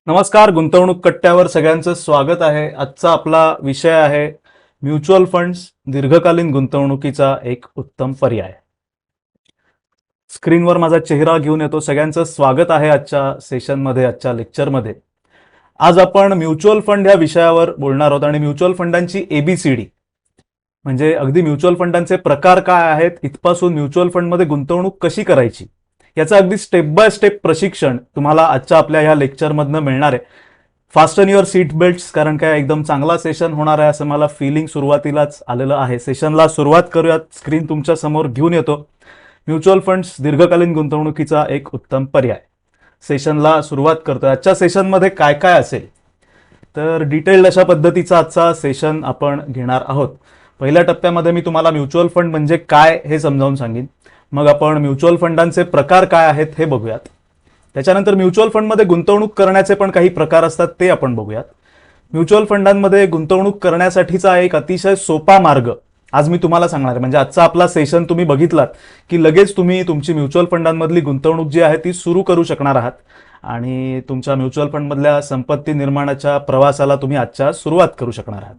नमस्कार. गुंतवणूक कट्ट्यावर सगळ्यांचं स्वागत आहे. आजचा आपला विषय आहे म्युच्युअल फंड्स, दीर्घकालीन गुंतवणुकीचा एक उत्तम पर्याय. स्क्रीनवर माझा चेहरा घेऊन येतो. सगळ्यांचं स्वागत आहे आजच्या सेशनमध्ये, आजच्या लेक्चरमध्ये. आज आपण म्युच्युअल फंड या विषयावर बोलणार आहोत आणि म्युच्युअल फंडांची एबीसीडी म्हणजे अगदी म्युच्युअल फंडांचे प्रकार काय आहेत, इथपासून म्युच्युअल फंडमध्ये गुंतवणूक कशी करायची याचं अगदी स्टेप बाय स्टेप प्रशिक्षण तुम्हाला आजच्या आपल्या ह्या लेक्चरमधनं मिळणार आहे. फास्टन युअर सीट बेल्ट्स, कारण काय एकदम चांगला सेशन होणार आहे असं मला फिलिंग सुरुवातीलाच आलेलं आहे. सेशनला सुरुवात करूयात. स्क्रीन तुमच्या समोर घेऊन येतो. म्युच्युअल फंड्स, दीर्घकालीन गुंतवणुकीचा एक उत्तम पर्याय. सेशनला सुरुवात करतोय. आजच्या सेशनमध्ये काय काय असेल तर डिटेल्ड अशा पद्धतीचा आजचा सेशन आपण घेणार आहोत. पहिल्या टप्प्यामध्ये मी तुम्हाला म्युच्युअल फंड म्हणजे काय हे समजावून सांगेन. मग आपण म्युच्युअल फंडांचे प्रकार काय आहेत हे बघूयात. त्याच्यानंतर म्युच्युअल फंडमध्ये गुंतवणूक करण्याचे पण काही प्रकार असतात ते आपण बघूयात. म्युच्युअल फंडांमध्ये गुंतवणूक करण्यासाठीचा एक अतिशय सोपा मार्ग आज मी तुम्हाला सांगणार आहे. म्हणजे आजचा आपला सेशन तुम्ही बघितलात की लगेच तुम्ही तुमची म्युच्युअल फंडांमधली गुंतवणूक जी आहे ती सुरू करू शकणार आहात आणि तुमच्या म्युच्युअल फंडमधल्या संपत्ती निर्माणाच्या प्रवासाला तुम्ही आजच्या सुरुवात करू शकणार आहात.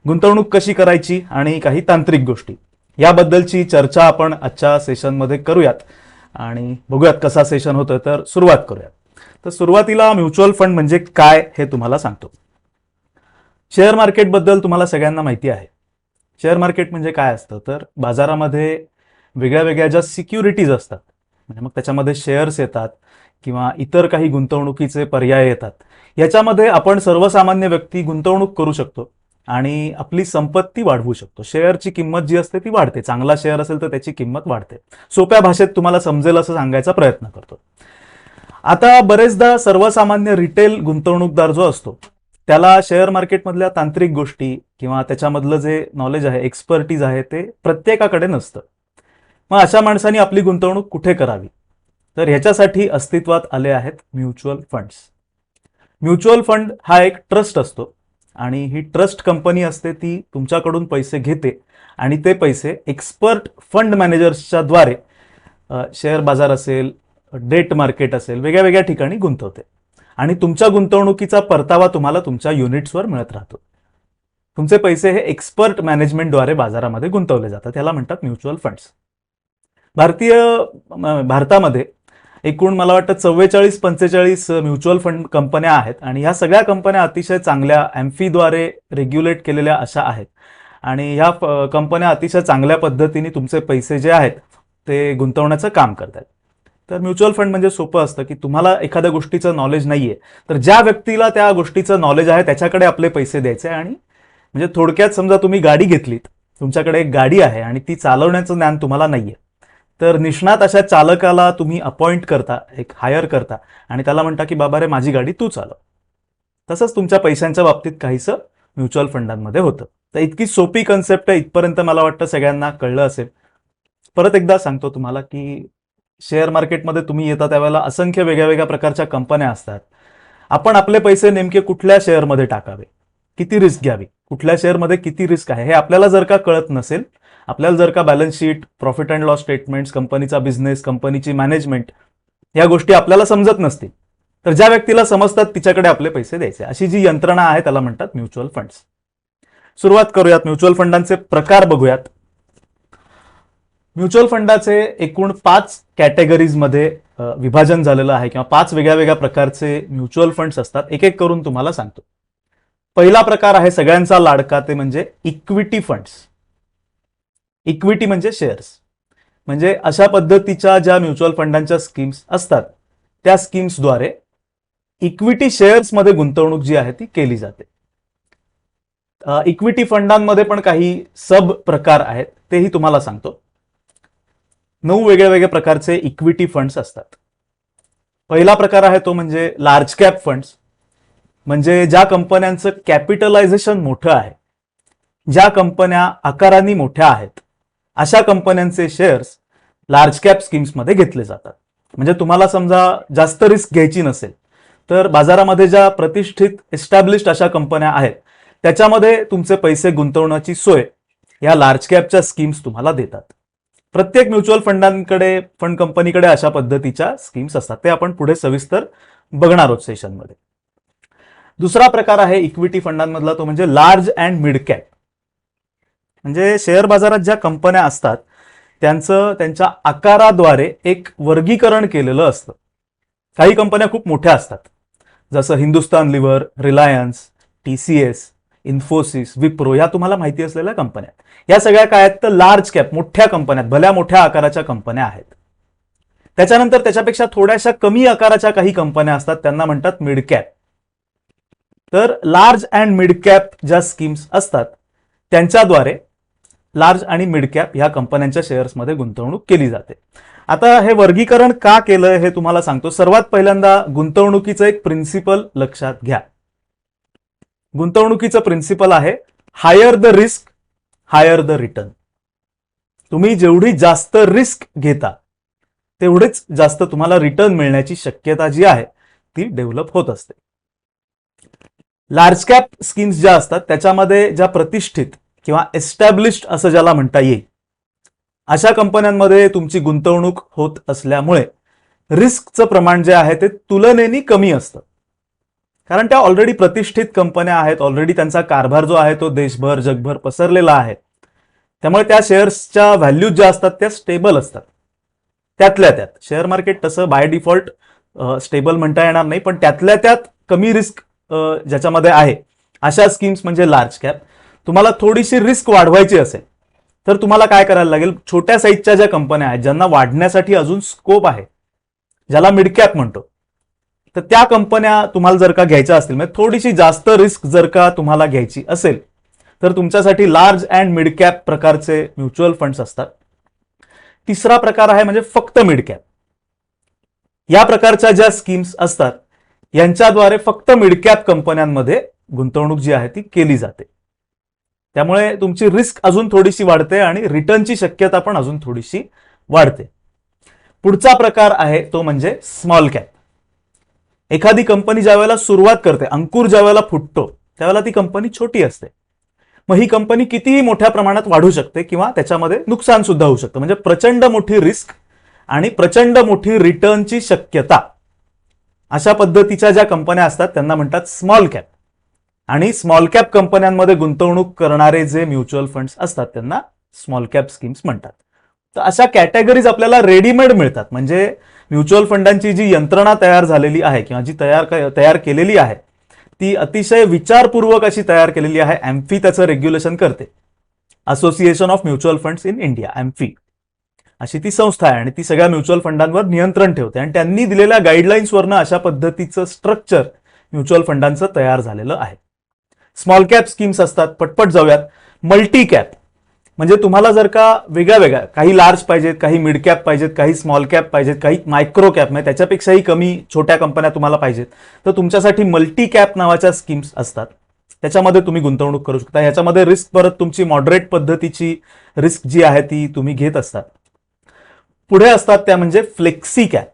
गुंतवणूक कशी करायची आणि काही तांत्रिक गोष्टी याबद्दलची चर्चा आपण आजच्या सेशनमध्ये करूयात आणि बघूयात कसा सेशन होतं. तर सुरुवात करूयात. तर सुरुवातीला म्युच्युअल फंड म्हणजे काय हे तुम्हाला सांगतो. शेअर मार्केटबद्दल तुम्हाला सगळ्यांना माहिती आहे. शेअर मार्केट म्हणजे काय असतं तर बाजारामध्ये वेगळ्या वेगळ्या ज्या सिक्युरिटीज असतात, म्हणजे मग त्याच्यामध्ये शेअर्स येतात किंवा इतर काही गुंतवणुकीचे पर्याय येतात. याच्यामध्ये आपण सर्वसामान्य व्यक्ती गुंतवणूक करू शकतो आणि आपली संपत्ती वाढवू शकतो. शेअरची किंमत जी असते ती वाढते. चांगला शेअर असेल तर त्याची किंमत वाढते. सोप्या भाषेत तुम्हाला समजेल असं सांगायचा प्रयत्न करतो. आता बरेचदा सर्वसामान्य रिटेल गुंतवणूकदार जो असतो त्याला शेअर मार्केटमधल्या तांत्रिक गोष्टी किंवा त्याच्यामधलं जे नॉलेज आहे, एक्सपर्टीज आहे ते प्रत्येकाकडे नसतं. मग अशा माणसांनी आपली गुंतवणूक कुठे करावी तर ह्याच्यासाठी अस्तित्वात आले आहेत म्युच्युअल फंड्स. म्युच्युअल फंड हा एक ट्रस्ट असतो आणि ही ट्रस्ट कंपनी असते, ती तुमच्याकडून पैसे घेते आणि ते पैसे एक्सपर्ट फंड मॅनेजर्सच्या द्वारे शेअर बाजार असेल, डेट मार्केट असेल, वेगळ्या वेगळ्या ठिकाणी गुंतवते आणि तुमच्या गुंतवणुकीचा परतावा तुम्हाला तुमच्या युनिट्सवर मिळत राहतो. तुमचे पैसे हे एक्सपर्ट मॅनेजमेंटद्वारे बाजारामध्ये गुंतवले जातात. त्याला म्हणतात म्युच्युअल फंड्स. भारतामध्ये एकूण मला वाटतं 44-45 म्युच्युअल फंड कंपन्या आहेत आणि ह्या सगळ्या कंपन्या अतिशय चांगल्या एम्फीद्वारे रेग्युलेट केलेल्या अशा आहेत आणि ह्या कंपन्या अतिशय चांगल्या पद्धतीने तुमचे पैसे जे आहेत ते गुंतवण्याचं काम करतात. तर म्युच्युअल फंड म्हणजे सोपं असतं की तुम्हाला एखाद्या गोष्टीचं नॉलेज नाहीये तर ज्या व्यक्तीला त्या गोष्टीचं नॉलेज आहे त्याच्याकडे आपले पैसे द्यायचे. आणि म्हणजे थोडक्यात समजा तुम्ही गाडी घेतलीत, तुमच्याकडे एक गाडी आहे आणि ती चालवण्याचं ज्ञान तुम्हाला नाहीये, तर निष्णात अशा चालकाला तुम्ही अपॉइंट करता, एक हायर करता आणि त्याला म्हणता की बाबा रे माझी गाडी तू चालव. तसंच तुमच्या पैशांच्या बाबतीत काहीसं म्युच्युअल फंडांमध्ये होतं. तर इतकी सोपी कन्सेप्ट आहे, इथपर्यंत मला वाटतं सगळ्यांना कळलं असेल. परत एकदा सांगतो तुम्हाला की शेअर मार्केटमध्ये तुम्ही येता त्यावेळेला असंख्य वेगळ्या वेगळ्या प्रकारच्या कंपन्या असतात. आपण आपले पैसे नेमके कुठल्या शेअरमध्ये टाकावे, किती रिस्क घ्यावी, कुठल्या शेअरमध्ये किती रिस्क आहे हे आपल्याला जर का कळत नसेल, आपल्याला जर का balance sheet, profit and loss statements, कंपनीचा बिझनेस, कंपनीची मॅनेजमेंट या गोष्टी आपल्याला समजत नसतील तर ज्या व्यक्तीला समजतात तिच्याकडे आपले पैसे द्यायचे. अशी जी यंत्रणा आहे त्याला म्हणतात म्युच्युअल फंड्स. सुरुवात करूयात. म्युच्युअल फंडांचे प्रकार बघूयात. म्युच्युअल फंडाचे एकूण 5 कॅटेगरीजमध्ये विभाजन झालेलं आहे किंवा 5 वेगळ्या वेगळ्या प्रकारचे म्युच्युअल फंड्स असतात. एक एक करून तुम्हाला सांगतो. पहिला प्रकार आहे सगळ्यांचा लाडका, ते म्हणजे इक्विटी फंड्स. इक्विटी म्हणजे शेअर्स. म्हणजे अशा पद्धतीच्या ज्या म्युच्युअल फंडांच्या स्कीम्स असतात त्या स्कीम्सद्वारे इक्विटी शेअर्समध्ये गुंतवणूक जी आहे ती केली जाते. इक्विटी फंडांमध्ये पण काही सब प्रकार आहेत, तेही तुम्हाला सांगतो. 9 वेगळ्या वेगळ्या प्रकारचे इक्विटी फंड्स असतात. पहिला प्रकार आहे तो म्हणजे लार्ज कॅप फंड्स. म्हणजे ज्या कंपन्यांचं कॅपिटलायझेशन मोठं आहे, ज्या कंपन्या आकाराने मोठ्या आहेत, अशा कंपन्यांचे शेअर्स लार्ज कॅप स्कीम्समध्ये घेतले जातात. म्हणजे तुम्हाला समजा जास्त रिस्क घ्यायची नसेल तर बाजारामध्ये ज्या प्रतिष्ठित एस्टॅब्लिश्ड अशा कंपन्या आहेत त्याच्यामध्ये तुमचे पैसे गुंतवण्याची सोय या लार्ज कॅपच्या स्कीम्स तुम्हाला देतात. प्रत्येक म्युच्युअल फंड कंपनीकडे अशा पद्धतीच्या स्कीम्स असतात. ते आपण पुढे सविस्तर बघणार आहोत सेशनमध्ये. दुसरा प्रकार आहे इक्विटी फंडांमधला, तो म्हणजे लार्ज अँड मिड कॅप. म्हणजे शेअर बाजारात ज्या कंपन्या असतात त्यांच्या आकाराद्वारे एक वर्गीकरण केलेलं असतं. काही कंपन्या खूप मोठ्या असतात, जसं हिंदुस्तान लिव्हर, रिलायन्स, TCS, इन्फोसिस, विप्रो, या तुम्हाला माहिती असलेल्या कंपन्या. या सगळ्या काय आहेत तर लार्ज कॅप, मोठ्या कंपन्या, भल्या मोठ्या आकाराच्या कंपन्या आहेत. त्याच्यानंतर त्याच्यापेक्षा थोड्याशा कमी आकाराच्या काही कंपन्या असतात, त्यांना म्हणतात मिड कॅप. तर लार्ज अँड मिड कॅप ज्या स्कीम्स असतात त्यांच्याद्वारे लार्ज आणि मिड कॅप ह्या कंपन्यांच्या शेअर्समध्ये गुंतवणूक केली जाते. आता हे वर्गीकरण का केलं हे तुम्हाला सांगतो. सर्वात पहिल्यांदा गुंतवणुकीचं एक प्रिन्सिपल लक्षात घ्या. गुंतवणुकीचं प्रिन्सिपल आहे higher the risk higher the return. तुम्ही जेवढी जास्त रिस्क घेता तेवढेच जास्त तुम्हाला रिटर्न मिळण्याची शक्यता जी आहे ती डेव्हलप होत असते. लार्ज कॅप स्कीम्स ज्या असतात त्याच्यामध्ये ज्या प्रतिष्ठित किंवा एस्टॅब्लिश्ड असं ज्याला म्हणता येईल अशा कंपन्यांमध्ये तुमची गुंतवणूक होत असल्यामुळे रिस्कचं प्रमाण जे आहे ते तुलनेने कमी असतं. कारण त्या ऑलरेडी प्रतिष्ठित कंपन्या आहेत, ऑलरेडी त्यांचा कारभार जो आहे तो देशभर जगभर पसरलेला आहे. त्यामुळे त्या शेअर्सच्या व्हॅल्यूज ज्या असतात त्या स्टेबल असतात. त्यातल्या त्यात शेअर मार्केट तसं बाय डिफॉल्ट स्टेबल म्हणता येणार नाही, पण त्यातल्या त्यात कमी रिस्क ज्याच्यामध्ये आहे अशा स्कीम्स म्हणजे लार्ज कॅप. तुम्हाला थोडीशी रिस्क वाढवायची असेल तर तुम्हाला काय करायला लागेल, छोट्या साईजच्या ज्या कंपन्या आहेत ज्यांना वाढण्यासाठी अजून स्कोप आहे, ज्याला मिड कॅप म्हणतो, तर त्या कंपन्या तुम्हाला जर का घ्यायच्या असतील, म्हणजे थोडीशी जास्त रिस्क जर का तुम्हाला घ्यायची असेल तर तुमच्यासाठी लार्ज अँड मिड कॅप प्रकारचे म्युच्युअल फंड्स असतात. तिसरा प्रकार आहे म्हणजे फक्त मिड कॅप. या प्रकारच्या ज्या स्कीम्स असतात यांच्याद्वारे फक्त मिड कॅप कंपन्यांमध्ये गुंतवणूक जी आहे ती केली जाते. त्यामुळे तुमची रिस्क अजून थोडीशी वाढते आणि रिटर्नची शक्यता पण अजून थोडीशी वाढते. पुढचा प्रकार आहे तो म्हणजे स्मॉल कॅप. एखादी कंपनी ज्या वेळेला सुरुवात करते, अंकुर ज्या वेळेला फुटतो त्यावेळेला ती कंपनी छोटी असते. मग ही कंपनी कितीही मोठ्या प्रमाणात वाढू शकते किंवा त्याच्यामध्ये नुकसान सुद्धा होऊ शकतं. म्हणजे प्रचंड मोठी रिस्क आणि प्रचंड मोठी रिटर्नची शक्यता अशा पद्धतीच्या ज्या कंपन्या असतात त्यांना म्हणतात स्मॉल कॅप. आणि स्मॉल कॅप कंपन्यांमध्ये गुंतवणूक करणारे जे म्युच्युअल फंड्स असतात त्यांना स्मॉल कॅप स्कीम्स म्हणतात. तर अशा कॅटेगरीज आपल्याला रेडीमेड मिळतात. म्हणजे म्युच्युअल फंडांची जी यंत्रणा तयार झालेली आहे किंवा जी तयार केलेली आहे ती अतिशय विचारपूर्वक अशी तयार केलेली आहे. एम्फी त्याचं रेग्युलेशन करते, association of mutual funds in India, amphi अशी ती संस्था आहे आणि ती सगळ्या म्युच्युअल फंडांवर नियंत्रण ठेवते. आणि त्यांनी दिलेल्या गाईडलाईन्सवरनं अशा पद्धतीचं स्ट्रक्चर म्युच्युअल फंडांचं तयार झालेलं आहे. स्मॉल कॅप स्कीम्स असतात, पटपट जाऊयात. मल्टी कॅप म्हणजे तुम्हाला जर का वेगळ्या वेगळ्या काही लार्ज पाहिजेत, काही मिड कॅप पाहिजेत, काही स्मॉल कॅप पाहिजेत, काही मायक्रो कॅप म्हणजे त्याच्यापेक्षाही कमी छोट्या कंपन्या तुम्हाला पाहिजेत, तर तुमच्यासाठी मल्टी कॅप नावाच्या स्कीम्स असतात. त्याच्यामध्ये तुम्ही गुंतवणूक करू शकता. ह्याच्यामध्ये रिस्क परत तुमची मॉडरेट पद्धतीची रिस्क जी आहे ती तुम्ही घेत असतात. पुढे असतात त्या म्हणजे फ्लेक्सी कॅप.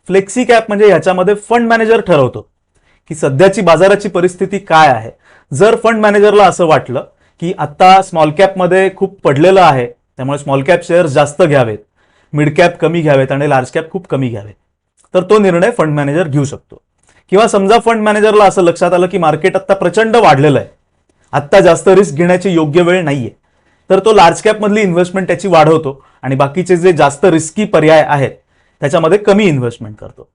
फ्लेक्सी कॅप म्हणजे ह्याच्यामध्ये फंड मॅनेजर ठरवतो की सध्याची बाजाराची परिस्थिती काय आहे. जर फंड मॅनेजरला असं वाटलं की आता स्मॉल कॅपमध्ये खूप पडलेलं आहे त्यामुळे स्मॉल कॅप शेअर्स जास्त घ्यावेत, मिड कॅप कमी घ्यावेत आणि लार्ज कॅप खूप कमी घ्यावेत, तर तो निर्णय फंड मॅनेजर घेऊ शकतो. किंवा समजा फंड मॅनेजरला असं लक्षात आलं की मार्केट आता प्रचंड वाढलेलं आहे, आत्ता जास्त रिस्क घेण्याची योग्य वेळ नाहीये, तर तो लार्ज कॅप मधली इन्व्हेस्टमेंट त्याची वाढवतो आणि बाकीचे जे जास्त रिस्की पर्याय आहेत त्याच्यामध्ये कमी इन्व्हेस्टमेंट करतो.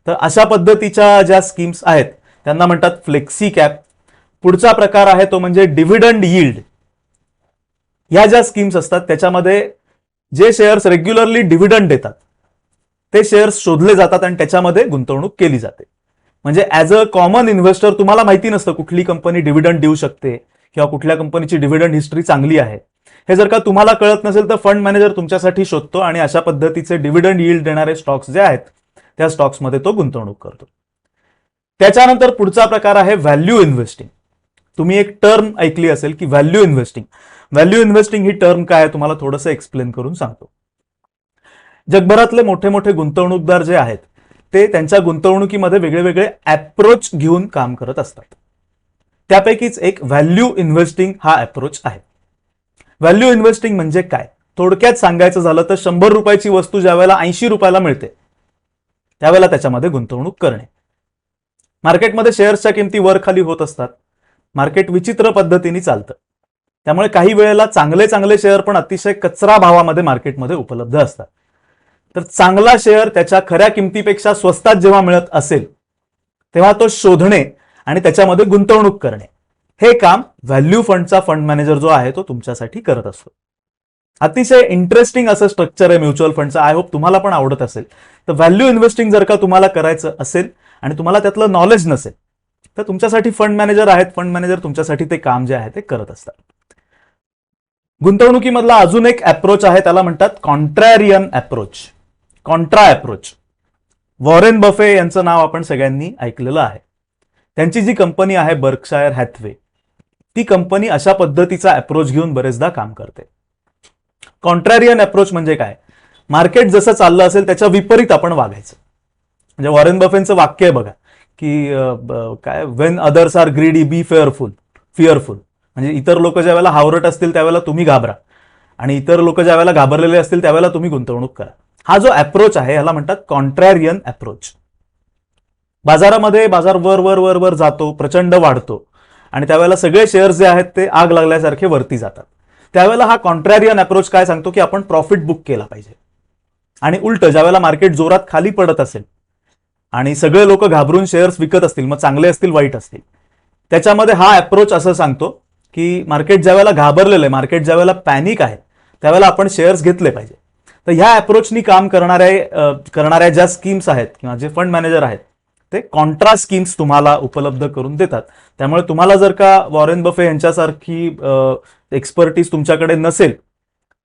तर अशा पद्धतीच्या ज्या स्कीम्स आहेत त्यांना म्हणतात फ्लेक्सी कॅप. पुढचा प्रकार आहे तो म्हणजे डिव्हिडंड यील्ड. ह्या ज्या स्कीम्स असतात त्याच्यामध्ये जे शेअर्स रेग्युलरली डिव्हिडंड देतात ते शेअर्स शोधले जातात आणि त्याच्यामध्ये गुंतवणूक केली जाते. म्हणजे ऍज अ कॉमन इन्व्हेस्टर तुम्हाला माहिती नसतं कुठली कंपनी डिव्हिडंड देऊ शकते किंवा कुठल्या कंपनीची डिव्हिडंड हिस्ट्री चांगली आहे. हे जर का तुम्हाला कळत नसेल तर फंड मॅनेजर तुमच्यासाठी शोधतो आणि अशा पद्धतीचे डिव्हिडंड यील्ड देणारे स्टॉक्स जे आहेत त्या स्टॉक्समध्ये तो गुंतवणूक करतो. त्याच्यानंतर पुढचा प्रकार आहे व्हॅल्यू इन्व्हेस्टिंग. तुम्ही एक टर्म ऐकली असेल की व्हॅल्यू इन्व्हेस्टिंग. व्हॅल्यू इन्व्हेस्टिंग ही टर्म काय आहे तुम्हाला थोडंसं एक्सप्लेन करून सांगतो. जगभरातले मोठे मोठे गुंतवणूकदार जे आहेत ते त्यांच्या गुंतवणुकीमध्ये वेगळे वेगळे अप्रोच घेऊन काम करत असतात. त्यापैकीच एक व्हॅल्यू इन्व्हेस्टिंग हा अप्रोच आहे. व्हॅल्यू इन्व्हेस्टिंग म्हणजे काय थोडक्यात सांगायचं झालं तर 100 रुपयाची वस्तू ज्या वेळेला 80 रुपयाला मिळते त्यावेळेला त्याच्यामध्ये गुंतवणूक करणे. मार्केटमध्ये शेअर्सच्या किमती वर खाली होत असतात. मार्केट विचित्र पद्धतीने चालतं. त्यामुळे काही वेळेला चांगले चांगले शेअर पण अतिशय कचरा भावामध्ये मार्केटमध्ये उपलब्ध असतात. तर चांगला शेअर त्याच्या खऱ्या किमतीपेक्षा स्वस्तात जेव्हा मिळत असेल तेव्हा तो शोधणे आणि त्याच्यामध्ये गुंतवणूक करणे हे काम व्हॅल्यू फंडचा फंड मॅनेजर जो आहे तो तुमच्यासाठी करत असतो. अतिशय इंटरेस्टिंग असं स्ट्रक्चर आहे म्युच्युअल फंडचं. आय होप तुम्हाला पण आवडत असेल. तर व्हॅल्यू इन्व्हेस्टिंग जर का तुम्हाला करायचं असेल आणि तुम्हाला त्यातलं नॉलेज नसेल तर तुमच्यासाठी फंड मॅनेजर आहेत. फंड मॅनेजर तुमच्यासाठी ते काम जे आहे ते करत असतात. गुंतवणुकीमधला अजून एक अप्रोच आहे, त्याला म्हणतात contrarian approach, contra approach. Warren Buffett यांचं नाव आपण सगळ्यांनी ऐकलेलं आहे. त्यांची जी कंपनी आहे बर्कशायर हॅथवे, ती कंपनी अशा पद्धतीचा अप्रोच घेऊन बरेचदा काम करते. कॉन्ट्रॅरियन अप्रोच म्हणजे काय? मार्केट जसं चाललं असेल त्याच्या विपरीत आपण वागायचं. म्हणजे वॉरेन बफेंचं वाक्य आहे बघा की काय, वेन अदर्स आर ग्रीडी बी फिअरफुल. म्हणजे इतर लोक ज्या वेळेला हावरट असतील त्यावेळेला तुम्ही घाबरा आणि इतर लोक ज्या वेळेला घाबरलेले असतील त्यावेळेला तुम्ही गुंतवणूक करा. हा जो अप्रोच आहे याला म्हणतात कॉन्ट्रॅरियन अप्रोच. बाजारामध्ये बाजार वर वर वर वर जातो, प्रचंड वाढतो आणि त्यावेळेला सगळे शेअर्स जे आहेत ते आग लागल्यासारखे वरती जातात. त्यावेळेला हा कॉन्ट्रॅरियन अप्रोच काय सांगतो की आपण प्रॉफिट बुक केला पाहिजे. आणि उलट ज्यावेळेला मार्केट जोरात खाली पडत असेल आणि सगळे लोक घाबरून शेअर्स विकत असतील, मग चांगले असतील वाईट असतील, त्याच्यामध्ये हा अप्रोच असं सांगतो की मार्केट ज्यावेळेला घाबरलेलं आहे, मार्केट ज्यावेळेला पॅनिक आहे त्यावेळेला आपण शेअर्स घेतले पाहिजे. तर ह्या अप्रोचनी काम करणाऱ्या ज्या स्कीम्स आहेत किंवा जे फंड मॅनेजर आहेत ते कॉन्ट्रा स्कीम्स तुम्हाला उपलब्ध करून देतात. त्यामुळे तुम्हाला जर का वॉरेन बफे यांच्यासारखी एक्सपर्टीज तुमच्याकडे नसेल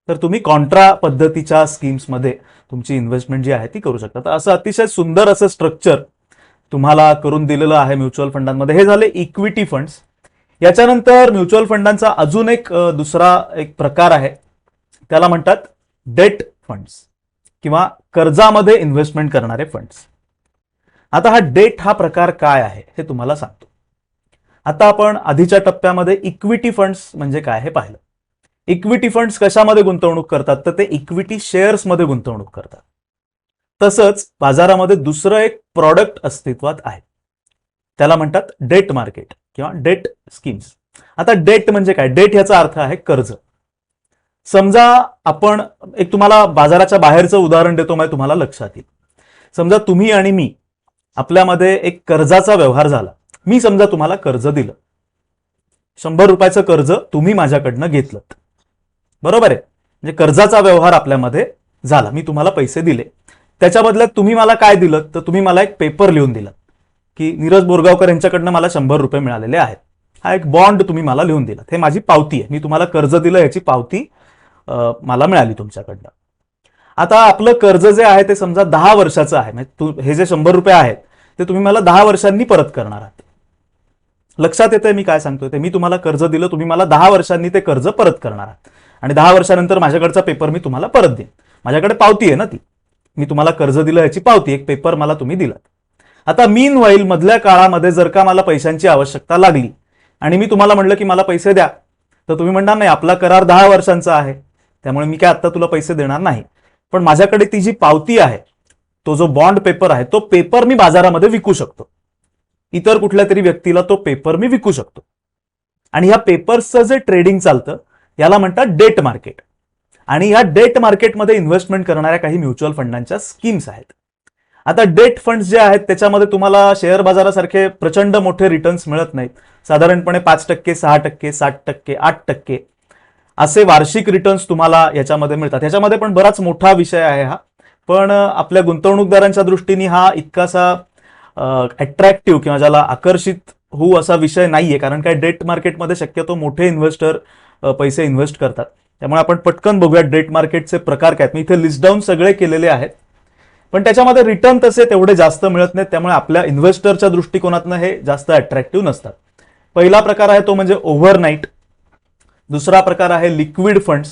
तर तुम्ही कॉन्ट्रा पद्धतीच्या स्कीम्समध्ये तुमची इन्व्हेस्टमेंट जी आहे ती करू शकता. तर असं अतिशय सुंदर असं स्ट्रक्चर तुम्हाला करून दिलेलं आहे म्युच्युअल फंडांमध्ये. हे झाले इक्विटी फंड्स. याच्यानंतर म्युच्युअल फंडांचा अजून एक दुसरा एक प्रकार आहे, त्याला म्हणतात डेट फंड्स किंवा कर्जामध्ये इन्व्हेस्टमेंट करणारे फंड्स. आता हा डेट हा प्रकार काय आहे हे तुम्हाला सांगतो. आता आपण आधीच्या टप्प्यामध्ये इक्विटी फंड्स म्हणजे काय हे पाहिलं. इक्विटी फंड्स कशामध्ये गुंतवणूक करतात तर ते इक्विटी शेअर्समध्ये गुंतवणूक करतात. तसंच बाजारामध्ये दुसरं एक प्रॉडक्ट अस्तित्वात आहे, त्याला म्हणतात डेट मार्केट किंवा डेट स्कीम्स. आता डेट म्हणजे काय? डेट याचा अर्थ आहे कर्ज. समजा आपण एक तुम्हाला बाजाराच्या बाहेरचं उदाहरण देतो, मग तुम्हाला लक्षात येईल. समजा तुम्ही आणि मी आपल्यामध्ये एक कर्जाचा व्यवहार झाला. मी समजा तुम्हाला कर्ज दिलं, 100 रुपयाचं कर्ज तुम्ही माझ्याकडनं घेतलं, बरोबर आहे. म्हणजे कर्जाचा व्यवहार आपल्यामध्ये झाला, मी तुम्हाला पैसे दिले. त्याच्या बदल्यात तुम्ही मला काय दिलं तर तुम्ही मला एक पेपर लिहून दिला की नीरज बोरगावकर यांच्याकडनं मला 100 रुपये मिळालेले आहेत. हा एक बॉन्ड तुम्ही मला लिहून दिला, हे माझी पावती आहे, मी तुम्हाला कर्ज दिलं याची पावती मला मिळाली तुमच्याकडनं. आता आपलं कर्ज जे आहे ते समजा 10 वर्षाचं आहे. म्हणजे हे जे 100 रुपये आहेत ते तुम्ही मला 10 वर्षांनी परत करणार आहात. लक्षात येतंय मी काय सांगतोय ते? मी तुम्हाला कर्ज दिलं, तुम्ही मला 10 वर्षांनी ते कर्ज परत करणार आहात आणि 10 वर्षानंतर माझ्याकडचा पेपर मी तुम्हाला परत देईन. माझ्याकडे पावती आहे ना, ती मी तुम्हाला कर्ज दिलं याची पावती, एक पेपर मला तुम्ही दिलात. आता मीन वाईल मधल्या काळामध्ये जर का मला पैशांची आवश्यकता लागली आणि मी तुम्हाला म्हटलं की मला पैसे द्या, तर तुम्ही म्हणणार नाही आपला करार 10 वर्षांचा आहे त्यामुळे मी काय आता तुला पैसे देणार नाही. पण माझ्याकडे ती जी पावती आहे, तो जो बॉन्ड पेपर आहे, तो पेपर मी बाजारामध्ये विकू शकतो. इतर कुठल्या तरी व्यक्तीला तो पेपर मी विकू शकतो आणि ह्या पेपर्सचं जे ट्रेडिंग चालतं याला म्हणतात डेट मार्केट. आणि ह्या डेट मार्केटमध्ये इन्व्हेस्टमेंट करणाऱ्या काही म्युच्युअल फंडांच्या स्कीम्स आहेत. आता डेट फंड्स जे आहेत त्याच्यामध्ये तुम्हाला शेअर बाजारासारखे प्रचंड मोठे रिटर्न्स मिळत नाहीत. साधारणपणे 5%, 6%, 7%, 8% असे वार्षिक रिटर्न्स तुम्हाला याच्यामध्ये मिळतात. ह्याच्यामध्ये पण बराच मोठा विषय आहे हा, पण आपल्या गुंतवणूकदारांच्या दृष्टीने हा इतकासा अट्रॅक्टिव्ह किंवा ज्याला आकर्षित होऊ असा विषय नाहीये, कारण काय डेट मार्केटमध्ये शक्यतो मोठे इन्व्हेस्टर पैसे इन्व्हेस्ट करतात. त्यामुळे आपण पटकन बघूया डेट मार्केटचे प्रकार काय आहेत. मी इथे लिस्ट डाऊन सगळे केलेले आहेत, पण त्याच्यामध्ये रिटर्न तसे तेवढे जास्त मिळत नाहीत. त्यामुळे आपल्या इन्व्हेस्टरच्या दृष्टिकोनातनं हे जास्त अट्रॅक्टिव्ह नसतात. पहिला प्रकार आहे तो म्हणजे ओव्हरनाईट. दुसरा प्रकार आहे लिक्विड फंड्स,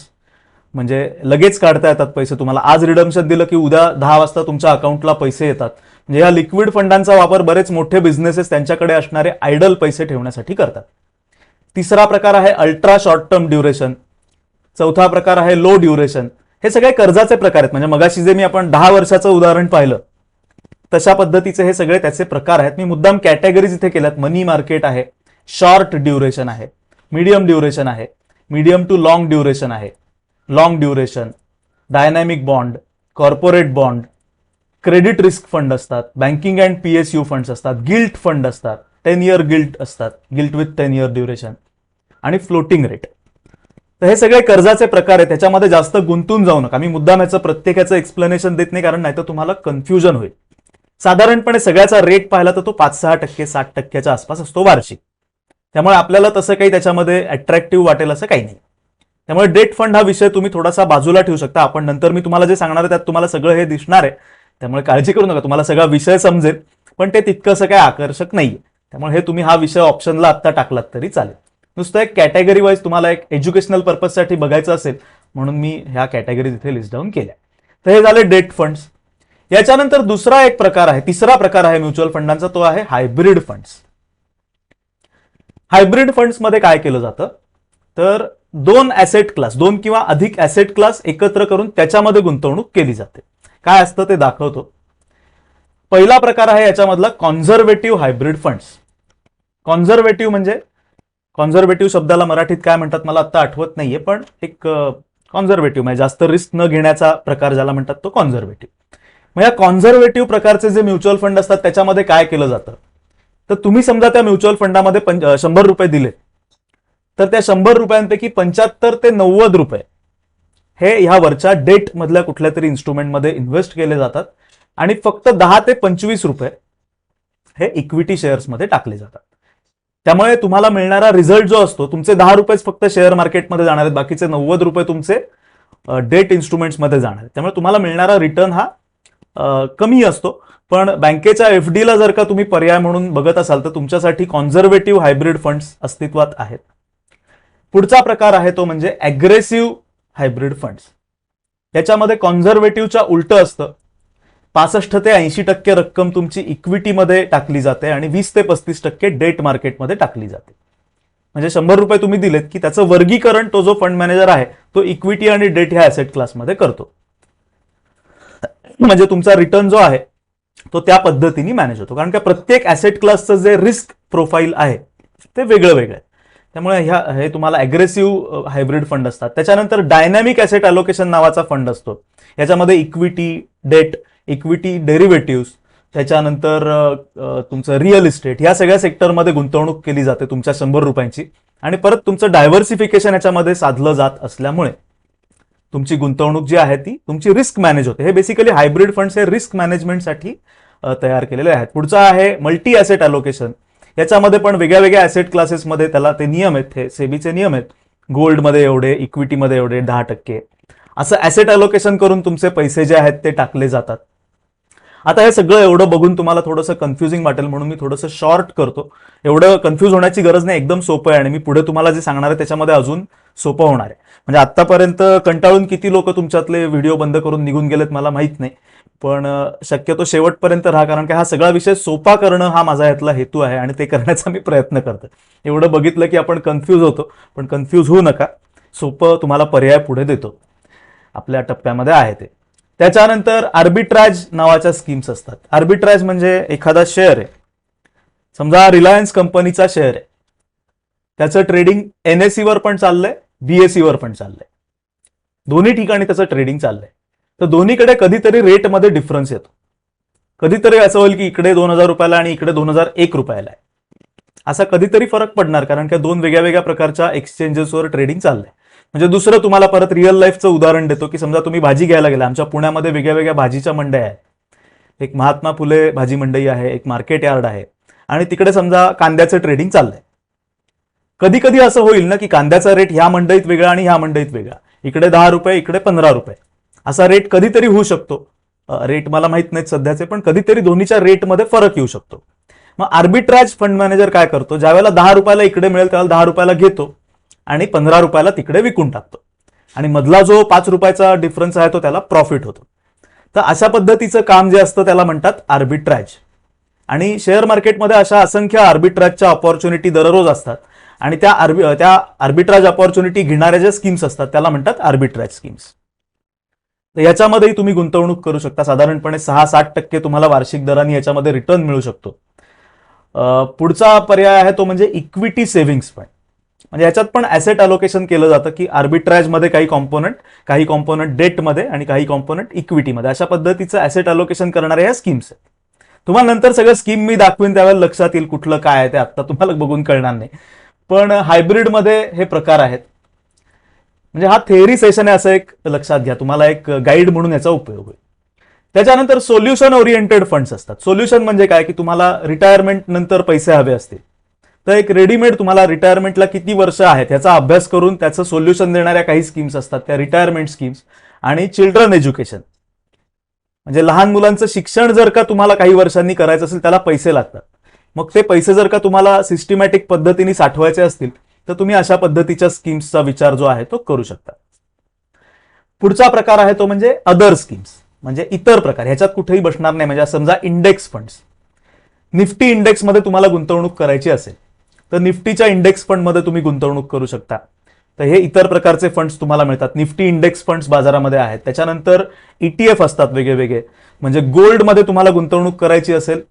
म्हणजे लगेच काढता येतात पैसे. तुम्हाला आज रिडम्शन दिलं की उद्या 10 वाजता तुमच्या अकाउंटला पैसे येतात. म्हणजे या लिक्विड फंडांचा वापर बरेच मोठे बिझनेसेस त्यांच्याकडे असणारे आयडल पैसे ठेवण्यासाठी करतात. तिसरा प्रकार आहे अल्ट्रा शॉर्ट टर्म ड्युरेशन. चौथा प्रकार आहे लो ड्युरेशन. हे सगळे कर्जाचे प्रकार आहेत. म्हणजे मगाशी जे मी आपण 10 वर्षाचं उदाहरण पाहिलं तशा पद्धतीचे हे सगळे त्याचे प्रकार आहेत. मी मुद्दाम कॅटेगरीज इथे केल्यात. मनी मार्केट आहे, शॉर्ट ड्युरेशन आहे, मीडियम ड्युरेशन आहे, मीडियम टू लॉंग ड्युरेशन आहे, long duration, dynamic bond, corporate bond, credit risk fund असतात, बँकिंग अँड PSU फंड्स असतात, गिल्ट फंड असतात, 10 इयर गिल्ट असतात, गिल्ट विथ 10 इयर ड्युरेशन, आणि फ्लोटिंग रेट. तर हे सगळे कर्जाचे प्रकार आहेत. त्याच्यामध्ये जास्त गुंतून जाऊ नका. मी मुद्दाम याचं प्रत्येकाचं एक्सप्लेनेशन देत नाही, कारण नाहीतर तुम्हाला कन्फ्युजन होईल. साधारणपणे सगळ्याचा रेट पाहिला तर तो 5-6%, 60%च्या आसपास असतो वार्षिक. त्यामुळे आपल्याला तसं काही त्याच्यामध्ये अट्रॅक्टिव्ह वाटेल असं काही नाही. त्यामुळे डेट फंड हा विषय तुम्ही थोडासा बाजूला ठेवू शकता. आपण नंतर मी तुम्हाला जे सांगणार आहे त्यात तुम्हाला सगळं हे दिसणार आहे. त्यामुळे काळजी करू नका, तुम्हाला सगळा विषय समजेल, पण ते तितकंसं काही आकर्षक नाहीये. त्यामुळे हे तुम्ही हा विषय ऑप्शनला आत्ता टाकलात तरी चालेल. नुसतं एक कॅटेगरी वाईज तुम्हाला एक एज्युकेशनल पर्पजसाठी बघायचं असेल म्हणून मी ह्या कॅटेगरीज इथे लिस्ट डाऊन केल्या. तर हे झाले डेट फंड्स. याच्यानंतर दुसरा एक प्रकार आहे, तिसरा प्रकार आहे म्युच्युअल फंडांचा, तो आहे हायब्रिड फंड्स. हायब्रिड फंड्स मध्ये काय केलं जातं तर दोन ऍसेट क्लास, दोन किंवा अधिक ऍसेट क्लास एकत्र करून त्याच्यामध्ये गुंतवणूक केली जाते. काय असतं ते दाखवतो. पहिला प्रकार आहे याच्यामधला कॉन्झर्वेटिव्ह हायब्रिड फंड्स. कॉन्झर्वेटिव्ह म्हणजे, कॉन्झर्वेटिव्ह शब्दाला मराठीत काय म्हणतात मला आता आठवत नाहीये, पण एक कॉन्झर्वेटिव्ह म्हणजे जास्त रिस्क न घेण्याचा प्रकार ज्याला म्हणतात तो कॉन्झर्वेटिव्ह. मग या कॉन्झर्वेटिव्ह प्रकारचे जे म्युच्युअल फंड असतात त्याच्यामध्ये काय केलं जातं तर तुम्ही समजा त्या म्युच्युअल फंडामध्ये 100 रुपये दिले तर त्या 100 रुपयांपैकी 75 ते 90 रुपये हे ह्या वरच्या डेट मधल्या कुठल्या तरी इन्स्ट्रुमेंटमध्ये इन्व्हेस्ट केले जातात आणि फक्त 10 ते 25 रुपये हे इक्विटी शेअर्समध्ये टाकले जातात. त्यामुळे तुम्हाला मिळणारा रिझल्ट जो असतो, तुमचे 10 रुपयेच फक्त शेअर मार्केटमध्ये जाणार आहेत, बाकीचे 90 रुपये तुमचे डेट इन्स्ट्रुमेंट्समध्ये जाणार आहेत. त्यामुळे तुम्हाला मिळणारा रिटर्न हा कमी असतो. पण बँकेच्या FD ला जर का तुम्ही पर्याय म्हणून बघत असाल तर तुमच्यासाठी कॉन्झर्वेटिव्ह हायब्रिड फंड्स अस्तित्वात आहेत. पुढचा प्रकार आहे तो म्हणजे अग्रेसिव्ह हायब्रिड फंड्स. याच्यामध्ये कॉन्झर्वेटिव्हच्या उलट असतं. 65 ते 80% रक्कम तुमची इक्विटीमध्ये टाकली जाते आणि 20 ते 35% डेट मार्केटमध्ये टाकली जाते. म्हणजे 100 रुपये तुम्ही दिलेत की त्याचं वर्गीकरण तो जो फंड मॅनेजर आहे तो इक्विटी आणि डेट ह्या ऍसेट क्लासमध्ये करतो. म्हणजे तुमचा रिटर्न जो आहे तो त्या पद्धतीने मॅनेज होतो, कारण का प्रत्येक ऍसेट क्लासचं जे रिस्क प्रोफाईल आहे ते वेगळं वेगळं आहे. त्यामुळे हे तुम्हाला अग्रेसिव्ह हायब्रिड फंड असतात. त्याच्यानंतर डायनॅमिक ऍसेट अलोकेशन नावाचा फंड असतो. याच्यामध्ये इक्विटी, डेट, इक्विटी डेरिव्हेटिव्ह, त्याच्यानंतर तुमचं रिअल इस्टेट, या सगळ्या सेक्टरमध्ये गुंतवणूक केली जाते तुमच्या 100 रुपयांची. आणि परत तुमचं डायव्हर्सिफिकेशन याच्यामध्ये साधलं जात असल्यामुळे तुमची गुंतवणूक जी आहे ती तुमची रिस्क मॅनेज होते. हे बेसिकली हायब्रिड फंड्स हे रिस्क मॅनेजमेंटसाठी तयार केलेले आहेत. पुढचा आहे मल्टी ऍसेट अलोकेशन. याच्यामध्ये पण वेगळ्या वेगळ्या ऍसेट क्लासेसमध्ये त्याला ते नियम आहेत, हे सेबीचे नियम आहेत. गोल्डमध्ये एवढे, इक्विटीमध्ये एवढे, 10% असं ऍसेट अलोकेशन करून तुमचे पैसे जे आहेत ते टाकले जातात. आता हे सगळं एवढं बघून तुम्हाला थोडंसं कन्फ्युजिंग वाटेल म्हणून मी थोडंसं शॉर्ट करतो. एवढं कन्फ्यूज होण्याची गरज नाही, एकदम सोपं आहे आणि मी पुढे तुम्हाला जे सांगणार आहे त्याच्यामध्ये अजून सोपं होणार आहे. म्हणजे आतापर्यंत कंटाळून किती लोक तुमच्यातले व्हिडिओ बंद करून निघून गेलेत मला माहित नाही, पण शक्यतो शेवटपर्यंत राहा, कारण की हा सगळा विषय सोपा करणं हा माझा यातला हेतू आहे आणि ते करण्याचा मी प्रयत्न करतो. एवढं बघितलं की आपण कन्फ्यूज होतो, पण कन्फ्यूज होऊ नका, सोपं तुम्हाला पर्याय पुढे देतो, आपल्या टप्प्यामध्ये आहे ते. त्याच्यानंतर आर्बिट्राज नावाच्या स्कीम्स असतात. आर्बिट्राज म्हणजे एखादा शेअर आहे, समजा रिलायन्स कंपनीचा शेअर आहे, त्याचं ट्रेडिंग NSE वर पण चाललंय, BSE वर पण चाललंय, दोन्ही ठिकाणी त्याचं ट्रेडिंग चाललंय. तर दोन्हीकडे कधीतरी रेटमध्ये डिफरन्स येतो. कधीतरी असं होईल की इकडे 2000 रुपयाला आणि इकडे 2001 रुपयाला आहे, असा कधीतरी फरक पडणार, कारण की दोन वेगळ्या वेगळ्या प्रकारच्या एक्सचेंजेसवर ट्रेडिंग चाललंय. म्हणजे दुसरं तुम्हाला परत रिअल लाईफचं उदाहरण देतो की समजा तुम्ही भाजी घ्यायला गेला, आमच्या पुण्यामध्ये वेगळ्या वेगळ्या भाजीच्या मंड्या आहेत. एक महात्मा फुले भाजी मंडई आहे, एक मार्केट यार्ड आहे, आणि तिकडे समजा कांद्याचं ट्रेडिंग चाललंय. कधी कधी असं होईल ना की कांद्याचा रेट ह्या मंडईत वेगळा आणि ह्या मंडईत वेगळा, इकडे 10 रुपये इकडे 15 रुपये असा रेट कधीतरी होऊ शकतो. रेट मला माहित नाहीत सध्याचे, पण कधीतरी दोन्हीच्या रेटमध्ये फरक येऊ शकतो. मग आर्बिट्राज फंड मॅनेजर काय करतो, ज्यावेळेला 10 रुपयाला इकडे मिळेल त्यावेळेला 10 रुपयाला घेतो आणि 15 रुपयाला तिकडे विकून टाकतो, आणि मधला जो 5 रुपयाचा डिफरन्स आहे तो त्याला प्रॉफिट होतो. तर अशा पद्धतीचं काम जे असतं त्याला म्हणतात आर्बिट्राज. आणि शेअर मार्केटमध्ये अशा असंख्य आर्बिट्राजच्या ऑपॉर्च्युनिटी दररोज असतात, आणि त्या आर्बिट्राज ऑपॉर्च्युनिटी घेणाऱ्या ज्या स्कीम्स असतात त्याला म्हणतात आर्बिट्राज स्कीम्स. तर याच्यामध्येही तुम्ही गुंतवणूक करू शकता. साधारणपणे 6-7% तुम्हाला वार्षिक दराने याच्यामध्ये रिटर्न मिळू शकतो. पुढचा पर्याय आहे तो म्हणजे इक्विटी सेव्हिंग्स फंड. म्हणजे याच्यात पण ऍसेट अलोकेशन केलं जातं की आर्बिट्राजमध्ये काही कॉम्पोनंट डेटमध्ये आणि काही कॉम्पोनंट इक्विटीमध्ये, अशा पद्धतीचं ऍसेट अलोकेशन करणाऱ्या ह्या स्कीम्स आहेत. तुम्हाला नंतर सगळं स्कीम मी दाखवीन, त्यावेळेला लक्षात येईल कुठलं काय आहे ते, आता तुम्हाला बघून कळणार नाही. पण हायब्रिडमध्ये हे प्रकार आहेत. म्हणजे हा थेअरी सेशन आहे असं एक लक्षात घ्या, तुम्हाला एक गाईड म्हणून याचा उपयोग होईल. त्याच्यानंतर सोल्युशन ओरिएंटेड फंड्स असतात. सोल्युशन म्हणजे काय की तुम्हाला रिटायरमेंट नंतर पैसे हवे असतील तर एक रेडीमेड तुम्हाला रिटायरमेंटला किती वर्ष आहेत याचा अभ्यास करून त्याचं सोल्युशन देणाऱ्या काही स्कीम्स असतात, त्या रिटायरमेंट स्कीम्स. आणि चिल्ड्रन एज्युकेशन म्हणजे लहान मुलांचं शिक्षण जर का तुम्हाला काही वर्षांनी करायचं असेल त्याला पैसे लागतात. मग ते पैसे जर का तुम्हाला सिस्टमॅटिक पद्धतीने साठवायचे असतील तर तुम्ही अशा पद्धतीच्या स्कीम्सचा विचार जो आहे तो करू शकता. पुढचा प्रकार आहे तो म्हणजे अदर स्कीम्स, म्हणजे इतर प्रकार. ह्याच्यात कुठेही बसणार नाही. म्हणजे समजा इंडेक्स फंड्स, निफ्टी इंडेक्समध्ये तुम्हाला गुंतवणूक करायची असेल तर निफ्टीच्या इंडेक्स फंडमध्ये तुम्ही गुंतवणूक करू शकता. तर हे इतर प्रकारचे फंड्स तुम्हाला मिळतात. निफ्टी इंडेक्स फंड्स बाजारामध्ये आहेत. त्याच्यानंतर ईटीएफ असतात वेगळे. म्हणजे गोल्डमध्ये तुम्हाला गुंतवणूक करायची असेल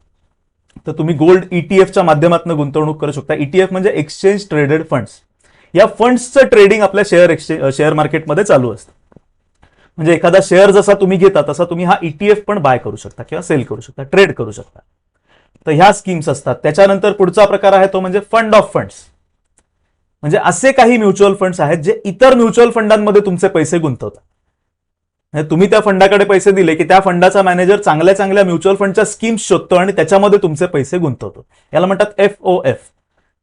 तर तुम्ही गोल्ड ईटीएफच्या माध्यमातून गुंतवणूक करू शकता. ईटीएफ म्हणजे एक्सचेंज ट्रेडेड फंड्स. या फंड्सचं ट्रेडिंग आपल्या शेअर मार्केटमध्ये चालू असतं. म्हणजे एखादा शेअर जसा तुम्ही घेता तसा तुम्ही हा ईटीएफ पण बाय करू शकता किंवा सेल करू शकता, ट्रेड करू शकता. तर ह्या स्कीम्स असतात. त्याच्यानंतर पुढचा प्रकार आहे तो म्हणजे फंड ऑफ फंड्स. म्हणजे असे काही म्युच्युअल फंड्स आहेत जे इतर म्युच्युअल फंडांमध्ये तुमचे पैसे गुंतवतात. म्हणजे तुम्ही त्या फंडाकडे पैसे दिले की त्या फंडाचा मॅनेजर चांगल्या म्युच्युअल फंडच्या स्कीम्स शोधतो आणि त्याच्यामध्ये तुमचे पैसे गुंतवतो. याला म्हणतात FOF.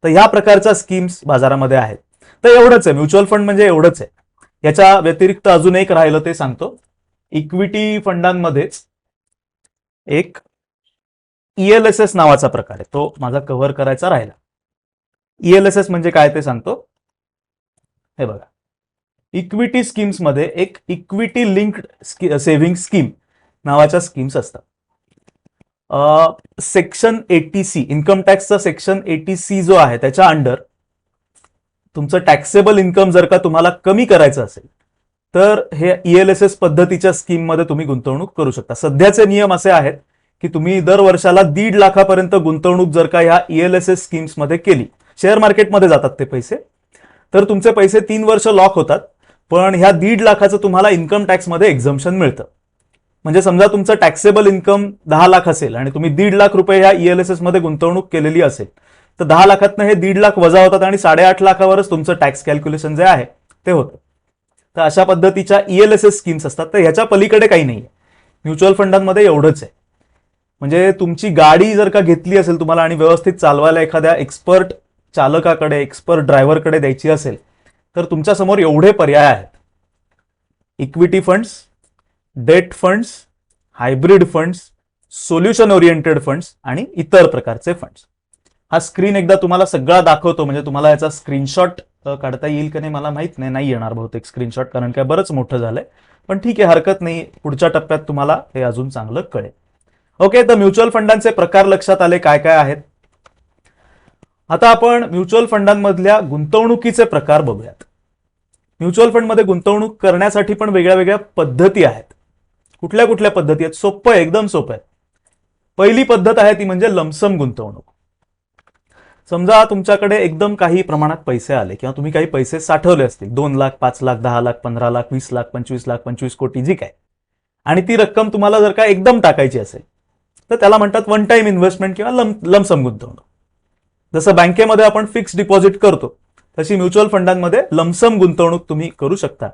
तर ह्या प्रकारच्या स्कीम्स बाजारामध्ये आहेत. तर एवढंच आहे, म्युच्युअल फंड म्हणजे एवढंच आहे. याच्या व्यतिरिक्त अजून एक राहिलं ते सांगतो. इक्विटी फंडांमध्येच एक ELSS नावाचा प्रकार आहे, तो माझा कव्हर करायचा राहिला. ELSS म्हणजे काय ते सांगतो. हे बघा, इक्विटी स्कीम्स मध्ये एक इक्विटी लिंक्ड सेव्हिंग स्कीम नावाच्या स्कीम्स असतात. सेक्शन 80C, इन्कम टॅक्सचा सेक्शन 80C जो आहे त्याच्या अंडर तुमचं टॅक्सेबल इन्कम जर का तुम्हाला कमी करायचं असेल तर हे ELSS पद्धतीच्या स्कीममध्ये तुम्ही गुंतवणूक करू शकता. सध्याचे नियम असे आहेत की तुम्ही दर वर्षाला 1.5 लाखापर्यंत गुंतवणूक जर का ह्या ELSS स्कीम्समध्ये केली, शेअर मार्केटमध्ये जातात ते पैसे, तर तुमचे पैसे 3 वर्ष लॉक होतात. पण ह्या 1.5 लाखाचं तुम्हाला इन्कम टॅक्समध्ये एक्झम्पशन मिळतं. म्हणजे समजा तुमचं टॅक्सेबल इन्कम 10 लाख असेल आणि तुम्ही 1.5 लाख रुपये ह्या ELSS मध्ये गुंतवणूक केलेली असेल तर 10 लाखातनं हे 1.5 लाख वजा होतात आणि 8.5 लाखावरच तुमचं टॅक्स कॅल्क्युलेशन जे आहे ते होतं. तर अशा पद्धतीच्या ELSS स्कीम्स असतात. तर ह्याच्या पलीकडे काही नाहीये. म्युच्युअल फंडांमध्ये एवढंच आहे. म्हणजे तुमची गाडी जर का घेतली असेल तुम्हाला आणि व्यवस्थित चालवायला एखाद्या एक्सपर्ट चालकाकडे, एक्सपर्ट ड्रायव्हरकडे द्यायची असेल तर तुमच्या समोर एवढे पर्याय आहेत. Equity funds, date funds, hybrid funds, solution oriented funds आणि इतर प्रकारचे फंड्स. हा स्क्रीन एकदा तुम्हाला सगळा दाखवतो, म्हणजे तुम्हाला याचा स्क्रीनशॉट काढता येईल का नाही मला माहित नाही येणार बहुतेक स्क्रीनशॉट, कारण काय बरंच मोठं झालंय. पण ठीक आहे, हरकत नाही, पुढच्या टप्प्यात तुम्हाला हे अजून चांगलं कळेल. ओके, तर म्युच्युअल फंडांचे प्रकार लक्षात आले काय काय आहेत. आता आपण म्युच्युअल फंडांमधल्या गुंतवणुकीचे प्रकार बघूयात. म्युच्युअल फंडमध्ये गुंतवणूक करण्यासाठी पण वेगळ्या पद्धती आहेत. कुठल्या पद्धती आहेत? सोपं आहे, एकदम सोपं आहे. पहिली पद्धत आहे ती म्हणजे लमसम गुंतवणूक. समजा तुमच्याकडे एकदम काही प्रमाणात पैसे आले किंवा तुम्ही काही पैसे साठवले असतील, 2 लाख, 5 लाख, 10 लाख, 15 लाख, 20 लाख, 25 लाख, 25 कोटी, जी काय, आणि ती रक्कम तुम्हाला जर का एकदम टाकायची असेल तर त्याला म्हणतात वन टाइम इन्व्हेस्टमेंट किंवा लमसम गुंतवणूक. जसं बँकेमध्ये आपण फिक्स डिपॉझिट करतो तशी म्युच्युअल फंडांमध्ये लमसम गुंतवणूक तुम्ही करू शकता.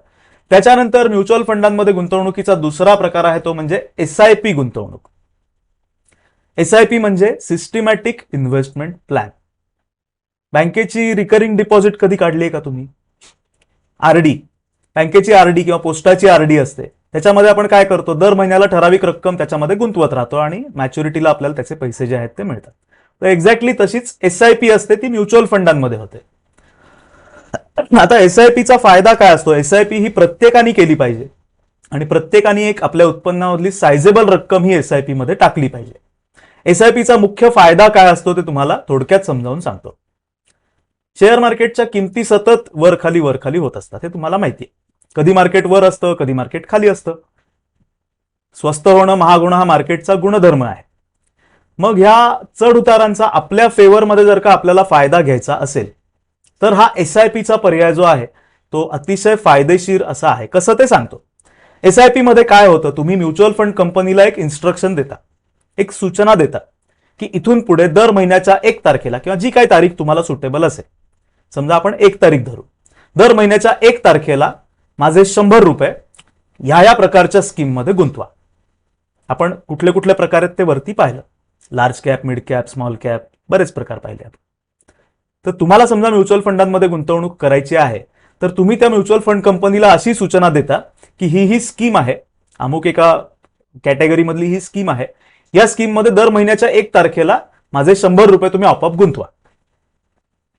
त्याच्यानंतर म्युच्युअल फंडांमध्ये गुंतवणुकीचा दुसरा प्रकार आहे तो म्हणजे SIP गुंतवणूक. SIP म्हणजे सिस्टमॅटिक इन्व्हेस्टमेंट प्लॅन. बँकेची रिकरिंग डिपॉझिट कधी काढली आहे का तुम्ही? RD, बँकेची RD किंवा पोस्टाची RD असते. त्याच्यामध्ये आपण काय करतो, दर महिन्याला ठराविक रक्कम त्याच्यामध्ये गुंतवत राहतो आणि मॅच्युरिटीला आपल्याला त्याचे पैसे जे आहेत ते मिळतात. तर एक्झॅक्टली तशीच SIP असते, ती म्युच्युअल फंडांमध्ये होते. आता SIPचा फायदा काय असतो? SIP ही प्रत्येकाने केली पाहिजे आणि प्रत्येकाने एक आपल्या उत्पन्नामधली सायझेबल रक्कम ही SIP मध्ये टाकली पाहिजे. SIPचा मुख्य फायदा काय असतो ते तुम्हाला थोडक्यात समजावून सांगतो. शेअर मार्केटच्या किमती सतत वर खाली होत असतात, हे तुम्हाला माहिती आहे. कधी मार्केट वर असतं, कधी मार्केट खाली असतं. स्वस्त होणं महाग होणं हा मार्केटचा गुणधर्म आहे. मग ह्या चढ उतारांचा आपल्या फेवरमध्ये जर का आपल्याला फायदा घ्यायचा असेल तर हा SIPचा पर्याय जो आहे तो अतिशय फायदेशीर असा आहे. कसं ते सांगतो. SIP मध्ये काय होतं, तुम्ही म्युच्युअल फंड कंपनीला एक इन्स्ट्रक्शन देता, एक सूचना देता की इथून पुढे दर महिन्याच्या 1 तारखेला किंवा जी काही तारीख तुम्हाला सुटेबल असेल, समजा आपण 1 तारीख धरू, दर महिन्याच्या 1 तारखेला माझे 100 रुपये ह्या प्रकारच्या स्कीममध्ये गुंतवा. आपण कुठले कुठले प्रकार आहेत ते वरती पाहिलं, large cap, mid cap, small cap, बरेच प्रकार पाहिले आपण. तर तुम्हाला समजा म्युच्युअल फंडांमध्ये गुंतवणूक करायची आहे तर तुम्ही त्या म्युच्युअल फंड कंपनीला अशी सूचना देता की ही स्कीम आहे, अमुक एका कॅटेगरीमधली ही स्कीम आहे, या स्कीममध्ये दर महिन्याच्या 1 तारखेला माझे 100 रुपये तुम्ही आपोआप गुंतवा,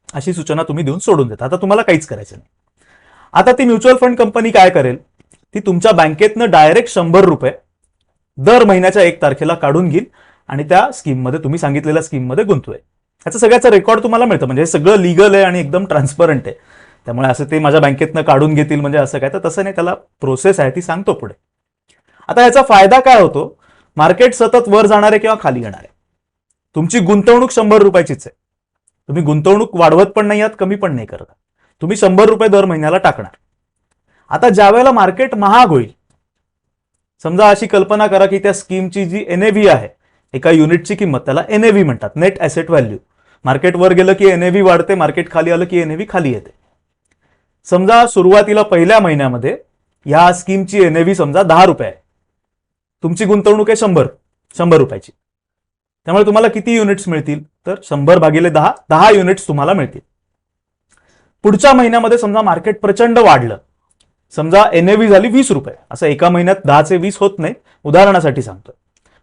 अशी सूचना तुम्ही देऊन सोडून देता. आता तुम्हाला काहीच करायचं नाही. आता ती म्युच्युअल फंड कंपनी काय करेल, ती तुमच्या बँकेतनं डायरेक्ट 100 रुपये दर महिन्याच्या 1 तारखेला काढून घेईल आणि त्या स्कीममध्ये, तुम्ही सांगितलेल्या स्कीममध्ये गुंतवेल. याचं सगळ्याचं रेकॉर्ड तुम्हाला मिळतं. म्हणजे हे सगळं लीगल आहे आणि एकदम ट्रान्सपरंट आहे. त्यामुळे असं ते माझ्या बँकेतनं काढून घेतील म्हणजे असं काय, तर तसं नाही, त्याला प्रोसेस आहे, ती सांगतो पुढे. आता याचा फायदा काय होतो, मार्केट सतत वर जाणार आहे किंवा खाली येणार आहे, तुमची गुंतवणूक 100 रुपयाचीच आहे, तुम्ही गुंतवणूक वाढवत पण नाही आहात, कमी पण नाही करत, तुम्ही 100 रुपये दर महिन्याला टाकणार. आता ज्या वेळेला मार्केट महाग होईल, समजा अशी कल्पना करा की त्या स्कीमची जी NAV आहे, एका युनिटची किंमत, त्याला NAV म्हणतात, नेट ॲसेट व्हॅल्यू. मार्केट वर गेलं की NAV वाढते, मार्केट खाली आलं की NAV खाली येते. समजा सुरुवातीला पहिल्या महिन्यामध्ये या स्कीमची NAV समजा 10 रुपये आहे, तुमची गुंतवणूक आहे 100 रुपयाची, त्यामुळे तुम्हाला किती युनिट्स मिळतील, तर 100 भागिले 10 युनिट्स तुम्हाला मिळतील. पुढच्या महिन्यामध्ये समजा मार्केट प्रचंड वाढलं, समजा NAV झाली 20 रुपये, असं एका महिन्यात 10 चे 20 होत नाही, उदाहरणासाठी सांगतोय.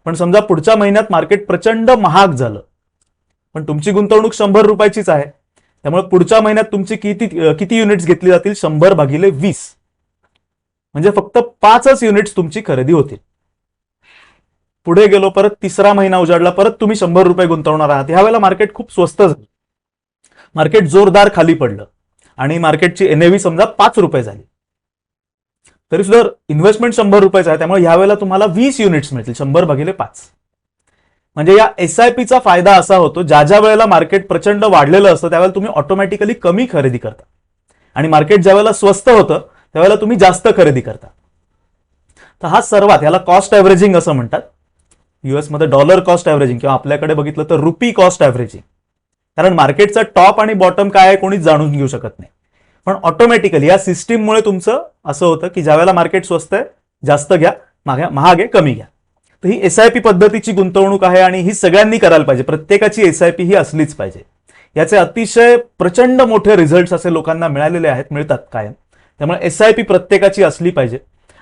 पण समजा पुढच्या महिन्यात मार्केट प्रचंड महाग झालं, पण तुमची गुंतवणूक 100 रुपयाचीच आहे, त्यामुळे पुढच्या महिन्यात तुमची किती युनिट्स घेतली जातील, 100 भागिले 20, म्हणजे फक्त 5च युनिट्स तुमची खरेदी होतील. पुढे गेलो, परत तिसरा महिना उजाडला, परत तुम्ही 100 रुपये गुंतवणार आहात. ह्यावेळेला मार्केट खूप स्वस्त झालं, मार्केट जोरदार खाली पडलं आणि मार्केटची NAV समजा 5 रुपये झाली, तरी सुद्धा इन्व्हेस्टमेंट 100 रुपयाचा आहे, त्यामुळे ह्यावेळेला तुम्हाला 20 युनिट्स मिळतील, 100 भागिले 5. म्हणजे या SIPचा फायदा असा होतो, ज्या वेळेला मार्केट प्रचंड वाढलेलं असतं त्यावेळेला तुम्ही ऑटोमॅटिकली कमी खरेदी करता आणि मार्केट ज्या वेळेला स्वस्त होतं त्यावेळेला तुम्ही जास्त खरेदी करता. तर हा सर्वात, याला कॉस्ट ॲव्हरेजिंग असं म्हणतात. US मध्ये डॉलर कॉस्ट ॲव्हरेजिंग किंवा आपल्याकडे बघितलं तर रुपी कॉस्ट ॲव्हरेजिंग. कारण मार्केटचा टॉप आणि बॉटम काय आहे कोणीच जाणून घेऊ शकत नाही, पण ऑटोमॅटिकली या सिस्टीममुळे तुमचं असं होतं की ज्यावेळेला मार्केट स्वस्त आहे जास्त घ्या, महाग आहे कमी घ्या. तर ही SIP पद्धतीची गुंतवणूक आहे आणि ही सगळ्यांनी करायला पाहिजे, प्रत्येकाची SIP ही असलीच पाहिजे. याचे अतिशय प्रचंड मोठे रिझल्ट्स असे लोकांना मिळालेले आहेत, मिळतात कायम. त्यामुळे SIP प्रत्येकाची असली पाहिजे.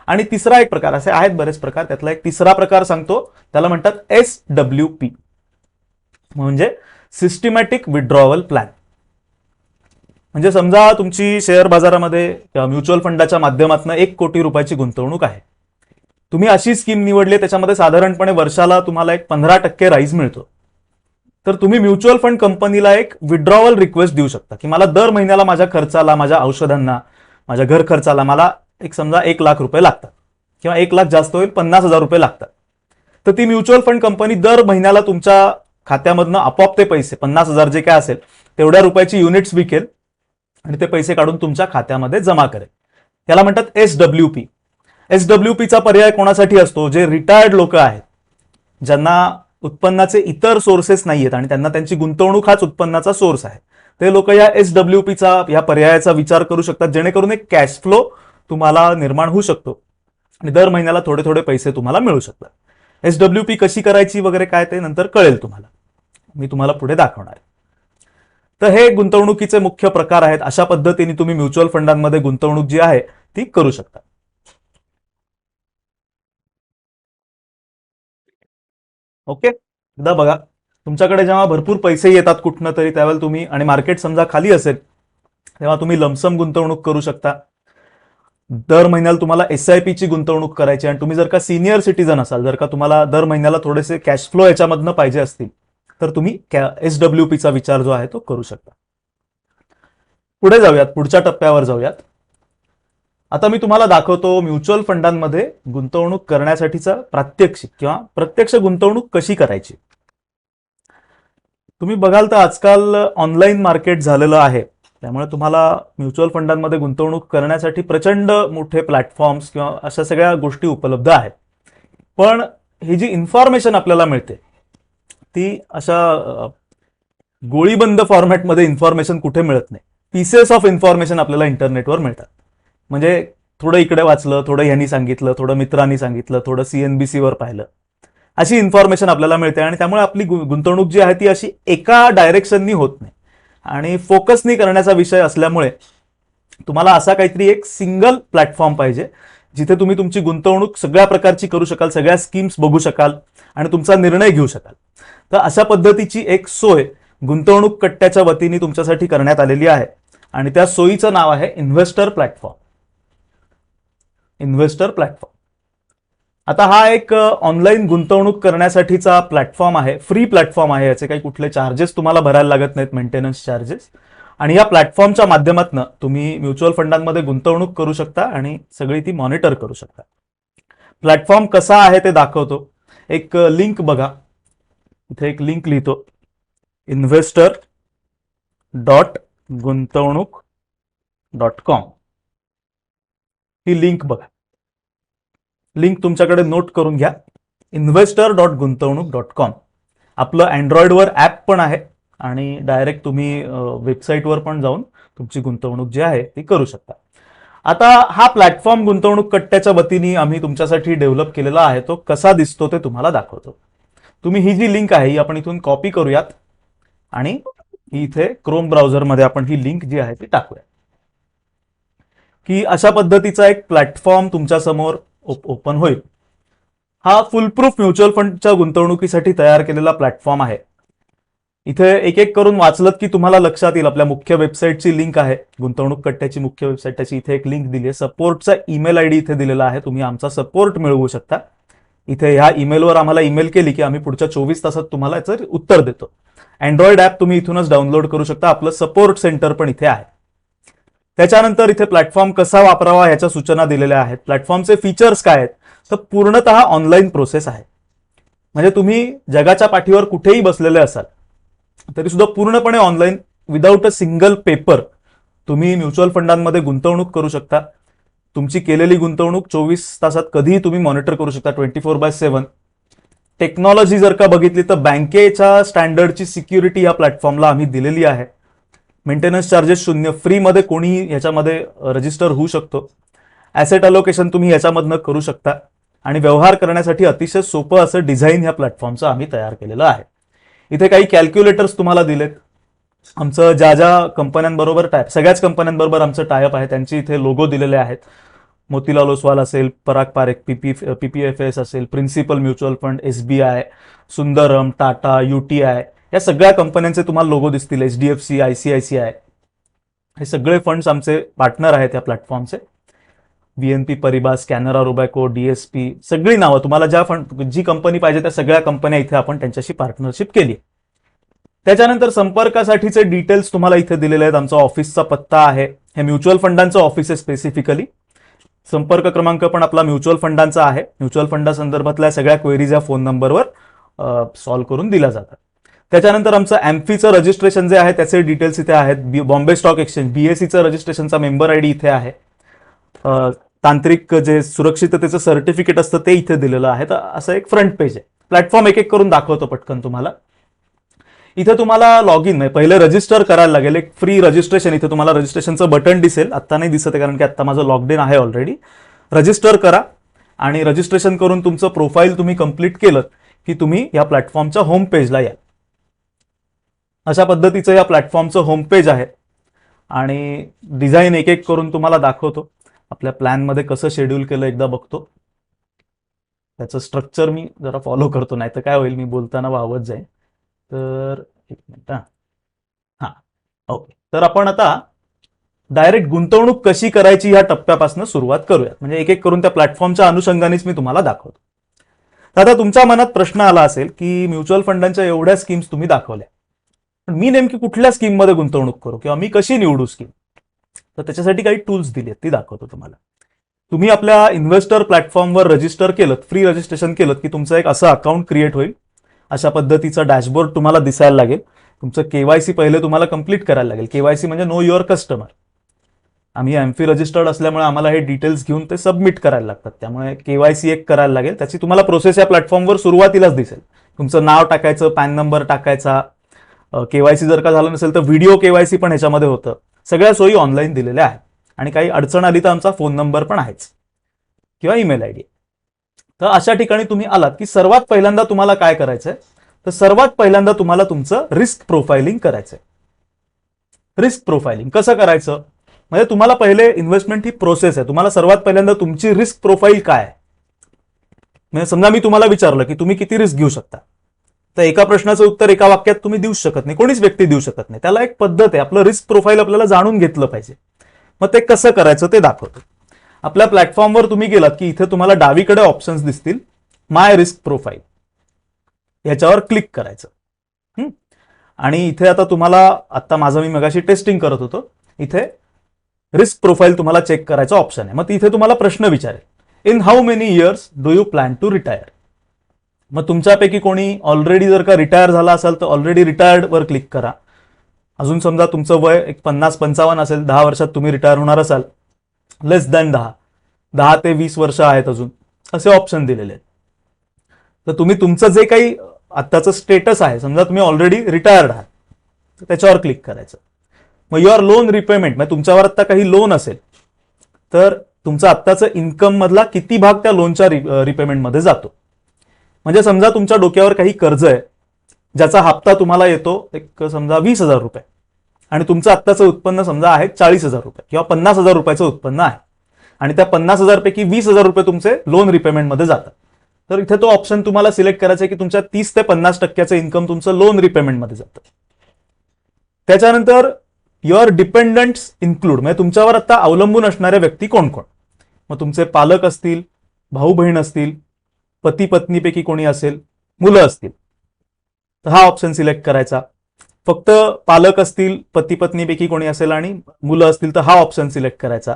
आणि तिसरा एक प्रकार, असे आहेत बरेच प्रकार, त्यातला एक तिसरा प्रकार सांगतो, त्याला म्हणतात SWP, म्हणजे सिस्टमॅटिक विड्रॉवल प्लॅन. म्हणजे समजा तुमची शेअर बाजारामध्ये किंवा म्युच्युअल फंडाच्या माध्यमातून 1 कोटी रुपयाची गुंतवणूक आहे, तुम्ही अशी स्कीम निवडली, त्याच्यामध्ये साधारणपणे वर्षाला तुम्हाला एक 15% राईज मिळतो, तर तुम्ही म्युच्युअल फंड कंपनीला एक विड्रॉवल रिक्वेस्ट देऊ शकता की मला दर महिन्याला माझ्या खर्चाला, माझ्या औषधांना, माझ्या घर खर्चाला मला एक समजा 1 लाख रुपये लागतात किंवा 1 लाख जास्त होईल 50,000 रुपये लागतात. तर ती म्युच्युअल फंड कंपनी दर महिन्याला तुमच्या खात्यामधनं आपोआप ते पैसे 50,000 जे काय असेल तेवढ्या रुपयाची युनिट्स विकेल आणि ते पैसे काढून तुमच्या खात्यामध्ये जमा करेल. त्याला म्हणतात SWP. SWPचा पर्याय कोणासाठी असतो, जे रिटायर्ड लोक आहेत, ज्यांना उत्पन्नाचे इतर सोर्सेस नाही आहेत आणि त्यांना त्यांची गुंतवणूक हाच उत्पन्नाचा सोर्स आहे, ते लोक या SWPचा, या पर्यायाचा विचार करू शकतात, जेणेकरून एक कॅश फ्लो तुम्हाला निर्माण होऊ शकतो आणि दर महिन्याला थोडे थोडे पैसे तुम्हाला मिळू शकतात. SWP कशी करायची वगैरे काय ते नंतर कळेल तुम्हाला, मी तुम्हाला पुढे दाखवणार आहे. तर हे गुंतवणुकीचे मुख्य प्रकार आहेत. अशा पद्धतीने तुम्ही म्युच्युअल फंडांमध्ये गुंतवणूक जी आहे ती करू शकता. ओके, एकदा बघा, तुमच्याकडे जेव्हा भरपूर पैसे येतात कुठनं तरी, त्यावेळेला तुम्ही, आणि मार्केट समजा खाली असेल, तेव्हा तुम्ही लमसम गुंतवणूक करू शकता. दर महिन्याला तुम्हाला SIP ची गुंतवणूक करायची, आणि तुम्ही जर का सिनियर सिटीजन असाल, जर का तुम्हाला दर महिन्याला थोडेसे कॅश फ्लो याच्यामधनं पाहिजे असतील, तर तुम्ही SWPचा विचार जो आहे तो करू शकता. पुढे जाऊयात, पुढच्या टप्प्यावर जाऊयात. आता मी तुम्हाला दाखवतो म्युच्युअल फंडांमध्ये गुंतवणूक करण्यासाठीचा प्रात्यक्षिक किंवा प्रत्यक्ष गुंतवणूक कशी करायची. तुम्ही बघाल तर आजकाल ऑनलाईन मार्केट झालेलं आहे, त्यामुळे तुम्हाला म्युच्युअल फंडांमध्ये गुंतवणूक करण्यासाठी प्रचंड मोठे प्लॅटफॉर्म्स किंवा अशा सगळ्या गोष्टी उपलब्ध आहेत. पण ही जी इन्फॉर्मेशन आपल्याला मिळते ती अशा गोळीबंद फॉर्मॅटमध्ये इन्फॉर्मेशन कुठे मिळत नाही. पीसेस ऑफ इन्फॉर्मेशन आपल्याला इंटरनेटवर मिळतात. म्हणजे थोडं इकडे वाचलं, थोडं ह्यांनी सांगितलं, थोडं मित्रांनी सांगितलं, थोडं CNBC वर पाहिलं, अशी इन्फॉर्मेशन आपल्याला मिळते आणि त्यामुळे आपली गुंतवणूक जी आहे ती अशी एका डायरेक्शननी होत नाही आणि फोकसनी करण्याचा विषय असल्यामुळे तुम्हाला असा काहीतरी एक सिंगल प्लॅटफॉर्म पाहिजे जिथे तुम्ही तुमची गुंतवणूक सगळ्या प्रकारची करू शकाल, सगळ्या स्कीम्स बघू शकाल आणि तुमचा निर्णय घेऊ शकाल. तर अशा पद्धतीची एक सोय गुंतवणूक कट्ट्याच्या वतीने तुमच्यासाठी करण्यात आलेली आहे आणि त्या सोयीचं नाव आहे इन्व्हेस्टर प्लॅटफॉर्म. इन्व्हेस्टर प्लॅटफॉर्म आता हा एक ऑनलाईन गुंतवणूक करण्यासाठीचा प्लॅटफॉर्म आहे, फ्री प्लॅटफॉर्म आहे. याचे काही कुठले चार्जेस तुम्हाला भरायला लागत नाहीत, मेंटेनन्स चार्जेस. आणि या प्लॅटफॉर्मच्या माध्यमातून तुम्ही म्युच्युअल फंडांमध्ये गुंतवणूक करू शकता आणि सगळी ती मॉनिटर करू शकता. प्लॅटफॉर्म कसा आहे ते दाखवतो. एक लिंक बघा, इथे एक लिंक लिहितो, investor.गुंतवणूक.com. ही लिंक बघा, लिंक तुमच्याकडे नोट करून घ्या, investor.गुंतवणूक.com. आपलं अँड्रॉइडवर ॲप पण आहे आणि डायरेक्ट तुम्ही वेबसाईटवर पण जाऊन तुमची गुंतवणूक जी आहे ती करू शकता. आता हा प्लॅटफॉर्म गुंतवणूक कट्ट्याच्या वतीने आम्ही तुमच्यासाठी डेव्हलप केलेला आहे. तो कसा दिसतो ते तुम्हाला दाखवतो. तुम्ही ही जी लिंक आहे ही आपण इथून कॉपी करूयात आणि इथे क्रोम ब्राउझरमध्ये आपण ही लिंक जी आहे ती टाकूया की अशा पद्धतीचा एक प्लॅटफॉर्म तुमच्या समोर ओपन होईल. हा फुलप्रूफ म्युच्युअल फंडच्या गुंतवणुकीसाठी तयार केलेला प्लॅटफॉर्म आहे. इथे एक एक करून वाचलत की तुम्हाला लक्षात येईल. आपल्या मुख्य वेबसाईटची लिंक आहे, गुंतवणूक कट्ट्याची मुख्य वेबसाईट, त्याची इथे एक लिंक दिली आहे. सपोर्टचा ईमेल आयडी इथे दिलेला आहे, तुम्ही आमचा सपोर्ट मिळवू शकता. इथे ह्या ईमेलवर आम्हाला ईमेल केली की आम्ही पुढच्या 24 तासात तुम्हाला याचं उत्तर देतो. अँड्रॉइड ॲप तुम्ही इथूनच डाउनलोड करू शकता. आपलं सपोर्ट सेंटर पण इथे आहे. त्याच्यानंतर इथे प्लॅटफॉर्म कसा वापरावा ह्याच्या सूचना दिलेल्या आहेत. प्लॅटफॉर्मचे फीचर्स काय आहेत, तर पूर्णतः ऑनलाईन प्रोसेस आहे. म्हणजे तुम्ही जगाच्या पाठीवर कुठेही बसलेले असाल तरी सुद्धा पूर्णपणे online, without a single paper तुम्ही म्युच्युअल फंडांमध्ये गुंतवणूक करू शकता. तुमची केलेली गुंतवणूक 24 तासात कधीही तुम्ही मॉनिटर करू शकता, 24/7. टेक्नॉलॉजी जर का बघितली तर बँकेच्या स्टँडर्डची सिक्युरिटी या प्लॅटफॉर्मला आम्ही दिलेली आहे. मेंटेनन्स चार्जेस 0, फ्रीमध्ये कोणीही ह्याच्यामध्ये रजिस्टर होऊ शकतो. ॲसेट अलोकेशन तुम्ही ह्याच्यामधनं करू शकता आणि व्यवहार करण्यासाठी अतिशय सोपं असं डिझाईन ह्या प्लॅटफॉर्मचं आम्ही तयार केलेलं आहे. इथे काही कॅल्क्युलेटर्स तुम्हाला दिलेत. आमचं ज्या ज्या कंपन्यांबरोबर सगळ्याच कंपन्यांबरोबर आमचं टायअप आहे त्यांचे इथे लोगो दिलेले आहेत. मोतीलाल ओसवाल असेल, पराग पारेख, PPFS असेल, principal mutual fund, SBI, Sundaram, Tata, UTI, या सगळ्या कंपन्यांचे तुम्हाला लोगो दिसतील. HDFC, ICICI, हे सगळे फंड्स आमचे पार्टनर आहेत या प्लॅटफॉर्मचे. BNP परिबास, कॅनरा रोबॅको, DSP, सगळी नावं तुम्हाला ज्या फंड जी कंपनी पाहिजे त्या सगळ्या कंपन्या इथे आपण त्यांच्याशी पार्टनरशिप केली. त्याच्यानंतर संपर्कासाठीचे डिटेल्स तुम्हाला इथे दिलेले आहेत. आमचा ऑफिसचा पत्ता आहे, हे म्युच्युअल फंडांचं ऑफिस आहे स्पेसिफिकली. संपर्क क्रमांक पण आपला म्युच्युअल फंडांचा आहे. म्युच्युअल फंडासंदर्भातल्या सगळ्या क्वेरीज या फोन नंबरवर सॉल्व्ह करून दिल्या जातात. त्याच्यानंतर आमचं एम्फीचं रजिस्ट्रेशन जे आहे त्याचे डिटेल्स इथे आहेत. बॉम्बे स्टॉक एक्सचेंज BSEचं रजिस्ट्रेशनचा मेंबर ID इथे आहे. तांत्रिक जे सुरक्षिततेचं सर्टिफिकेट असतं ते इथे दिलेलं आहे. तर असं एक फ्रंट पेज आहे. प्लॅटफॉर्म एक एक करून दाखवतो पटकन तुम्हाला. इथे तुम्हाला लॉग इन आहे, पहिले रजिस्टर करायला लागेल. एक फ्री रजिस्ट्रेशन, इथे तुम्हाला रजिस्ट्रेशनचं बटन दिसेल. आत्ता नाही दिसत आहे कारण की आत्ता माझं लॉग्ड इन आहे ऑलरेडी. रजिस्टर करा आणि रजिस्ट्रेशन करून तुमचं प्रोफाईल तुम्ही कंप्लीट केलं की तुम्ही या प्लॅटफॉर्मच्या होम पेजला याल. अशा पद्धतीचं या प्लॅटफॉर्मचं होम पेज आहे आणि डिझाईन एक एक करून तुम्हाला दाखवतो. आपल्या प्लॅनमध्ये कसं शेड्यूल केलं एकदा बघतो. त्याचं स्ट्रक्चर मी जरा फॉलो करतो, नाही तर काय होईल मी बोलताना वावत जाईल. तर एक मिनिट. हां, ओके. तर आपण आता डायरेक्ट गुंतवणूक कशी करायची ह्या टप्प्यापासून सुरुवात करूयात. म्हणजे एक एक करून त्या प्लॅटफॉर्मच्या अनुषंगानेच मी तुम्हाला दाखवतो. तर आता तुमच्या मनात प्रश्न आला असेल की म्युच्युअल फंडांच्या एवढ्या स्कीम्स तुम्ही दाखवल्या, पण मी नेमकी कुठल्या स्कीममध्ये गुंतवणूक करू किंवा मी कशी निवडू स्कीम. तर त्याच्यासाठी काही टूल्स दिलेत, ती दाखवतो तुम्हाला. तुम्ही आपल्या इन्व्हेस्टर प्लॅटफॉर्मवर रजिस्टर केलं, फ्री रजिस्ट्रेशन केलं की तुमचं एक असं अकाउंट क्रिएट होईल. अशा पद्धतीचा डॅशबोर्ड तुम्हाला दिसायला लागेल. तुमचं केवायसी पहिले तुम्हाला कंप्लीट करायला लागेल. केवायसी म्हणजे नो युअर कस्टमर. आम्ही एमफी रजिस्टर्ड असल्यामुळे आम्हाला हे डिटेल्स घेऊन ते सबमिट करायला लागतात. त्यामुळे केवायसी एक करायला लागेल. त्याची तुम्हाला प्रोसेस या प्लॅटफॉर्मवर सुरुवातीलाच दिसेल. तुमचं नाव टाकायचं, पॅन नंबर टाकायचा. केवायसी जर का झालं नसेल तर व्हिडिओ केवायसी पण ह्याच्यामध्ये होतं. सगळ्या सोयी ऑनलाईन दिलेल्या आहेत. आणि काही अडचण आली तर आमचा फोन नंबर पण आहेच किंवा ईमेल आयडी. तर अशा ठिकाणी तुम्ही आलात की सर्वात पहिल्यांदा तुम्हाला काय करायचंय, तर सर्वात पहिल्यांदा तुम्हाला तुमचं रिस्क प्रोफाइलिंग करायचंय. रिस्क प्रोफाइलिंग कसं करायचं, म्हणजे तुम्हाला पहिले इन्व्हेस्टमेंट ही प्रोसेस आहे. तुम्हाला सर्वात पहिल्यांदा तुमची रिस्क प्रोफाईल काय आहे, म्हणजे समजा मी तुम्हाला विचारलं की तुम्ही किती रिस्क घेऊ शकता, तर एका प्रश्नाचं उत्तर एका वाक्यात तुम्ही देऊ शकत नाही, कोणीच व्यक्ती देऊ शकत नाही. त्याला एक पद्धत आहे. आपलं रिस्क प्रोफाईल आपल्याला जाणून घेतलं पाहिजे. मग ते कसं करायचं ते दाखवतो. आपल्या प्लॅटफॉर्मवर तुम्ही गेलात की इथे तुम्हाला डावीकडे ऑप्शन्स दिसतील. माय रिस्क प्रोफाईल याच्यावर क्लिक करायचं. आणि इथे आता तुम्हाला, आता माझं मी मगाशी टेस्टिंग करत होतो, इथे रिस्क प्रोफाईल तुम्हाला चेक करायचा ऑप्शन आहे. मग इथे तुम्हाला प्रश्न विचारेल, in how many years do you plan to retire. मग तुमच्यापैकी कोणी ऑलरेडी जर का रिटायर झाला असेल तर ऑलरेडी रिटायर्ड वर क्लिक करा. अजून समजा तुमचं वय एक 50-55 असेल, 10 वर्षात तुम्ही रिटायर होणार असाल, लेस दॅन 10 ते 20 वर्ष आहेत अजून, असे ऑप्शन दिलेले आहेत. तर तुम्ही तुमचं जे काही आत्ताचं स्टेटस आहे, समजा तुम्ही ऑलरेडी रिटायर्ड आहात, तर त्याच्यावर क्लिक करायचं. मग युअर लोन रिपेमेंट, म्हणजे तुमच्यावर आता काही लोन असेल तर तुमचं आत्ताचं इन्कम मधला किती भाग त्या लोनच्या रिपेमेंटमध्ये जातो. म्हणजे समजा तुमच्या डोक्यावर काही कर्ज आहे ज्याचा हप्ता तुम्हाला येतो एक समजा 20,000 रुपये, आणि तुमचं आत्ताचं उत्पन्न समजा आहे 40,000 रुपये किंवा 50,000 रुपयाचं उत्पन्न आहे, आणि त्या 50,000 पैकी 20,000 रुपये तुमचे लोन रिपेमेंटमध्ये जातात. तर इथे तो ऑप्शन तुम्हाला सिलेक्ट करायचा आहे की तुमच्या 30 ते 50% इन्कम तुमचं लोन रिपेमेंटमध्ये जातं. त्याच्यानंतर युअर डिपेंडंट्स इन्क्लूड, म्हणजे तुमच्यावर आता अवलंबून असणाऱ्या व्यक्ती कोण कोण. मग तुमचे पालक असतील, भाऊ बहीण असतील, पती पत्नीपैकी कोणी असेल, मुलं असतील, तर हा ऑप्शन सिलेक्ट करायचा. फक्त पालक असतील, पती पत्नीपैकी कोणी असेल आणि मुलं असतील तर हा ऑप्शन सिलेक्ट करायचा.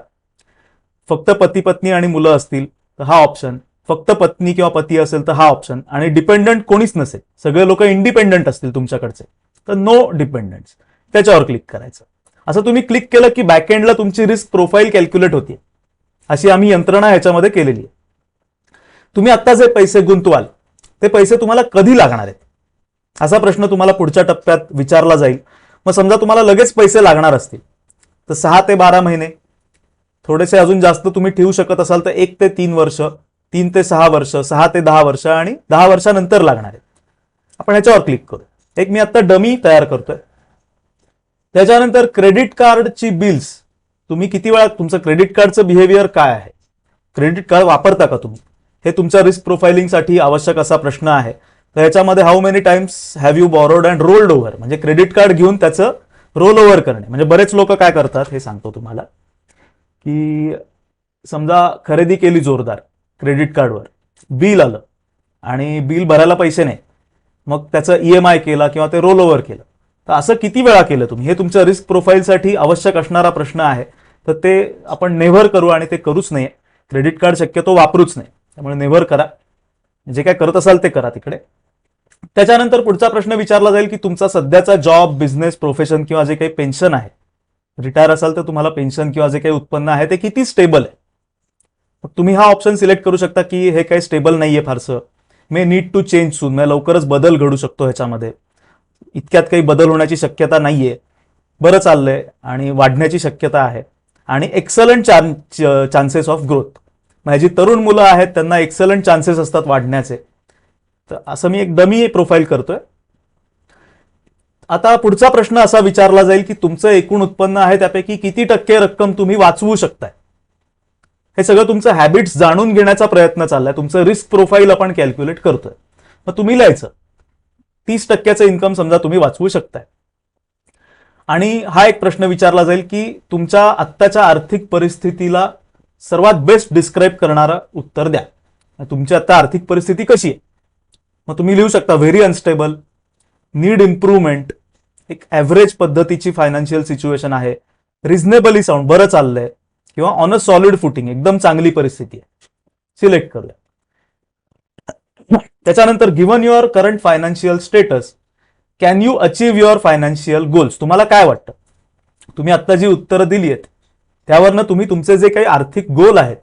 फक्त पती पत्नी आणि मुलं असतील तर हा ऑप्शन. फक्त पत्नी किंवा पती असेल तर हा ऑप्शन. आणि डिपेंडंट कोणीच नसेल, सगळे लोक इंडिपेंडंट असतील तुमच्याकडचे, तर नो डिपेंडंट्स, त्याच्यावर क्लिक करायचं. असं तुम्ही क्लिक केलं की बॅकएंडला तुमची रिस्क प्रोफाईल कॅल्क्युलेट होते. अशी आम्ही यंत्रणा ह्याच्यामध्ये केलेली आहे. तुम्ही आता जे पैसे गुंतवाल ते पैसे तुम्हाला कधी लागणार आहेत, असा प्रश्न तुम्हाला पुढच्या टप्प्यात विचारला जाईल. मग समजा तुम्हाला लगेच पैसे लागणार असतील तर 6 ते 12 महिने, थोडेसे अजून जास्त तुम्ही ठेवू शकत असाल तर 1 ते 3 वर्ष, 3 ते 6 वर्ष, 6 ते 10 वर्ष आणि 10 वर्षानंतर लागणार आहेत. आपण ह्याच्यावर क्लिक करू. एक मी आता डमी तयार करतोय. त्याच्यानंतर क्रेडिट कार्डची बिल्स, तुम्ही किती वेळा, तुमचं क्रेडिट कार्डचं बिहेवियर काय आहे, क्रेडिट कार्ड वापरता का तुम्ही, हे तुमच्या रिस्क प्रोफाइलिंगसाठी आवश्यक असा प्रश्न आहे. तर याच्यामध्ये how many times have you borrowed and rolled over, म्हणजे क्रेडिट कार्ड घेऊन त्याचं रोल ओव्हर करणे. म्हणजे बरेच लोक काय करतात हे सांगतो तुम्हाला, की समजा खरेदी केली जोरदार क्रेडिट कार्डवर, बिल आलं आणि बिल भरायला पैसे नाही, मग त्याचं ईएमआय केला किंवा ते रोल ओव्हर केलं. तर असं किती वेळा केलं तुम्ही, हे तुमच्या रिस्क प्रोफाईलसाठी आवश्यक असणारा प्रश्न आहे. तर ते आपण नेव्हर करू आणि ते करूच नाही. क्रेडिट कार्ड शक्यतो वापरूच नाही, त्यामुळे नेव्हर करा. जे काय करत असाल ते करा तिकडे. त्याच्यानंतर पुढचा प्रश्न विचारला जाईल की तुमचा सध्याचा जॉब, बिझनेस, प्रोफेशन किंवा जे काही पेन्शन आहे, रिटायर असाल तर तुम्हाला पेन्शन किंवा जे काही उत्पन्न आहे ते किती स्टेबल आहे. मग तुम्ही हा ऑप्शन सिलेक्ट करू शकता की हे काही स्टेबल नाहीये फारसं, मे नीड टू चेंज सून, म्हणजे लवकरच बदल घडू शकतो ह्याच्यामध्ये, इतक्यात काही बदल होण्याची शक्यता नाहीये, बरं चाललंय आणि वाढण्याची शक्यता आहे, आणि एक्सलंट चान्सेस ऑफ ग्रोथ, म्हणजे जी तरुण मुलं आहेत त्यांना एक्सलंट चान्सेस असतात वाढण्याचे. तर असं मी एक डमी प्रोफाईल करतोय. आता पुढचा प्रश्न असा विचारला जाईल की तुमचं एकूण उत्पन्न आहे त्यापैकी किती टक्के रक्कम तुम्ही वाचवू शकताय. हे सगळं तुमचं हॅबिट्स जाणून घेण्याचा प्रयत्न चाललाय. तुमचं रिस्क प्रोफाईल आपण कॅल्क्युलेट करतोय. मग तुम्ही लिहायचं 30% इन्कम समजा तुम्ही वाचवू शकताय. आणि हा एक प्रश्न विचारला जाईल की तुमच्या आत्ताच्या आर्थिक परिस्थितीला सर्वात बेस्ट डिस्क्राईब करणारं उत्तर द्या. तुमची आता आर्थिक परिस्थिती कशी आहे. मग तुम्ही लिहू शकता व्हेरी अनस्टेबल, नीड इम्प्रूव्हमेंट, एक ॲव्हरेज पद्धतीची फायनान्शियल सिच्युएशन आहे, रिझनेबली साऊंड, बरं चाललंय, किंवा ऑन अ सॉलिड फुटिंग, एकदम चांगली परिस्थिती आहे, सिलेक्ट करूया. त्याच्यानंतर given your current financial status can you achieve your financial goals. तुम्हाला काय वाटतं, तुम्ही आता जी उत्तरं दिली आहेत त्यावरनं तुम्ही तुमचे जे काही आर्थिक गोल आहेत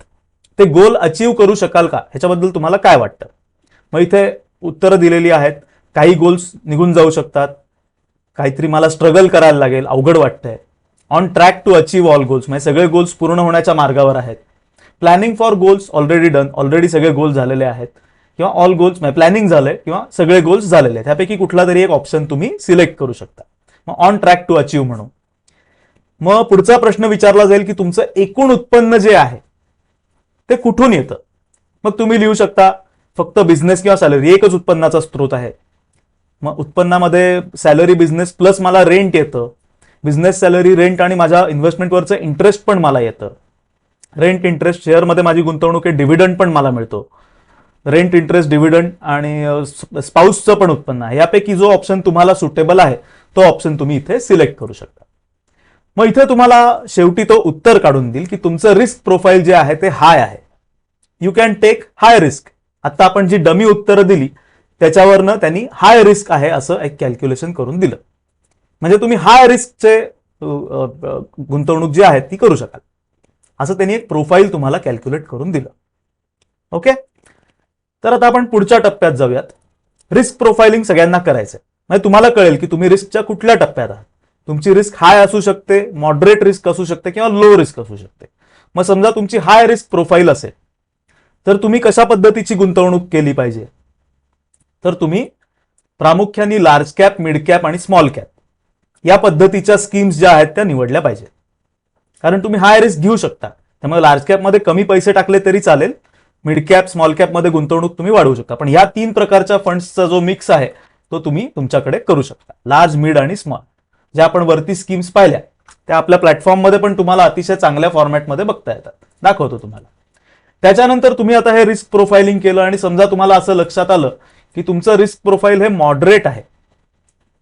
ते गोल अचीव्ह करू शकाल का, ह्याच्याबद्दल तुम्हाला काय वाटतं. मग इथे उत्तरं दिलेली आहेत. काही गोल्स निघून जाऊ शकतात, काहीतरी मला स्ट्रगल करायला लागेल, अवघड वाटतंय. On track to achieve all goals, म्हणजे सगळे गोल्स पूर्ण होण्याच्या मार्गावर आहेत. Planning for goals already done, already सगळे गोल्स झालेले आहेत. किंवा ऑल गोल्स म्हणजे प्लॅनिंग झालंय किंवा सगळे गोल्स झालेले आहेत, त्यापैकी कुठला तरी एक ऑप्शन तुम्ही सिलेक्ट करू शकता. मग ऑन ट्रॅक टू अचीव्ह म्हणून. मग पुढचा प्रश्न विचारला जाईल की तुमचं एकूण उत्पन्न जे आहे ते कुठून येतं. मग तुम्ही लिहू शकता फक्त बिझनेस किंवा सॅलरी एकच उत्पन्नाचा स्रोत आहे. मग उत्पन्नामध्ये सॅलरी, बिझनेस प्लस मला रेंट येतं, बिझनेस सॅलरी, रेंट आणि माझ्या इन्व्हेस्टमेंटवरचं इंटरेस्ट पण मला येतं. रेंट, इंटरेस्ट, शेअरमध्ये माझी गुंतवणूक आहे, डिव्हिडंड पण मला मिळतो. रेंट, इंटरेस्ट, डिव्हिडंड आणि स्पाउसचं पण उत्पन्न आहे. यापैकी जो ऑप्शन तुम्हाला सुटेबल आहे तो ऑप्शन तुम्ही इथे सिलेक्ट करू शकता. मग इथे तुम्हाला शेवटी तो उत्तर काढून देईल की तुमचं रिस्क प्रोफाईल जे आहे ते हाय आहे. You can take high risk. आता आपण जी डमी उत्तरं दिली त्याच्यावरनं त्यांनी हाय रिस्क आहे असं एक कॅल्क्युलेशन करून दिलं. म्हणजे तुम्ही हाय रिस्कचे गुंतवणूक जी आहे ती करू शकाल, असं त्यांनी एक प्रोफाईल तुम्हाला कॅल्क्युलेट करून दिलं. ओके, तर आता आपण पुढच्या टप्प्यात जाऊयात. रिस्क प्रोफाइलिंग सगळ्यांना करायचंय, म्हणजे तुम्हाला कळेल की तुम्ही रिस्कच्या कुठल्या टप्प्यात आहात. तुमची रिस्क हाय असू शकते, मॉडरेट रिस्क असू शकते किंवा लो रिस्क असू शकते. मग समजा तुमची हाय रिस्क प्रोफाईल असेल तर तुम्ही कशा पद्धतीची गुंतवणूक केली पाहिजे, तर तुम्ही प्रामुख्याने लार्ज कॅप, मिड कॅप आणि स्मॉल कॅप या पद्धतीच्या स्कीम्स ज्या आहेत त्या निवडल्या पाहिजे. कारण तुम्ही हाय रिस्क घेऊ शकता, त्यामुळे लार्ज कॅपमध्ये कमी पैसे टाकले तरी चालेल, मिड कॅप, स्मॉल कॅपमध्ये गुंतवणूक तुम्ही वाढवू शकता. पण या 3 प्रकारच्या फंड्सचा जो मिक्स आहे तो तुम्ही तुमच्याकडे करू शकता. लार्ज, मिड आणि स्मॉल, ज्या आपण वरती स्कीम्स पाहिल्या त्या आपल्या प्लॅटफॉर्ममध्ये पण तुम्हाला अतिशय चांगल्या फॉर्मॅटमध्ये बघता येतात, दाखवतो तुम्हाला. त्याच्यानंतर तुम्ही आता हे रिस्क प्रोफाइलिंग केलं आणि समजा तुम्हाला असं लक्षात आलं की तुमचं रिस्क प्रोफाईल हे मॉडरेट आहे,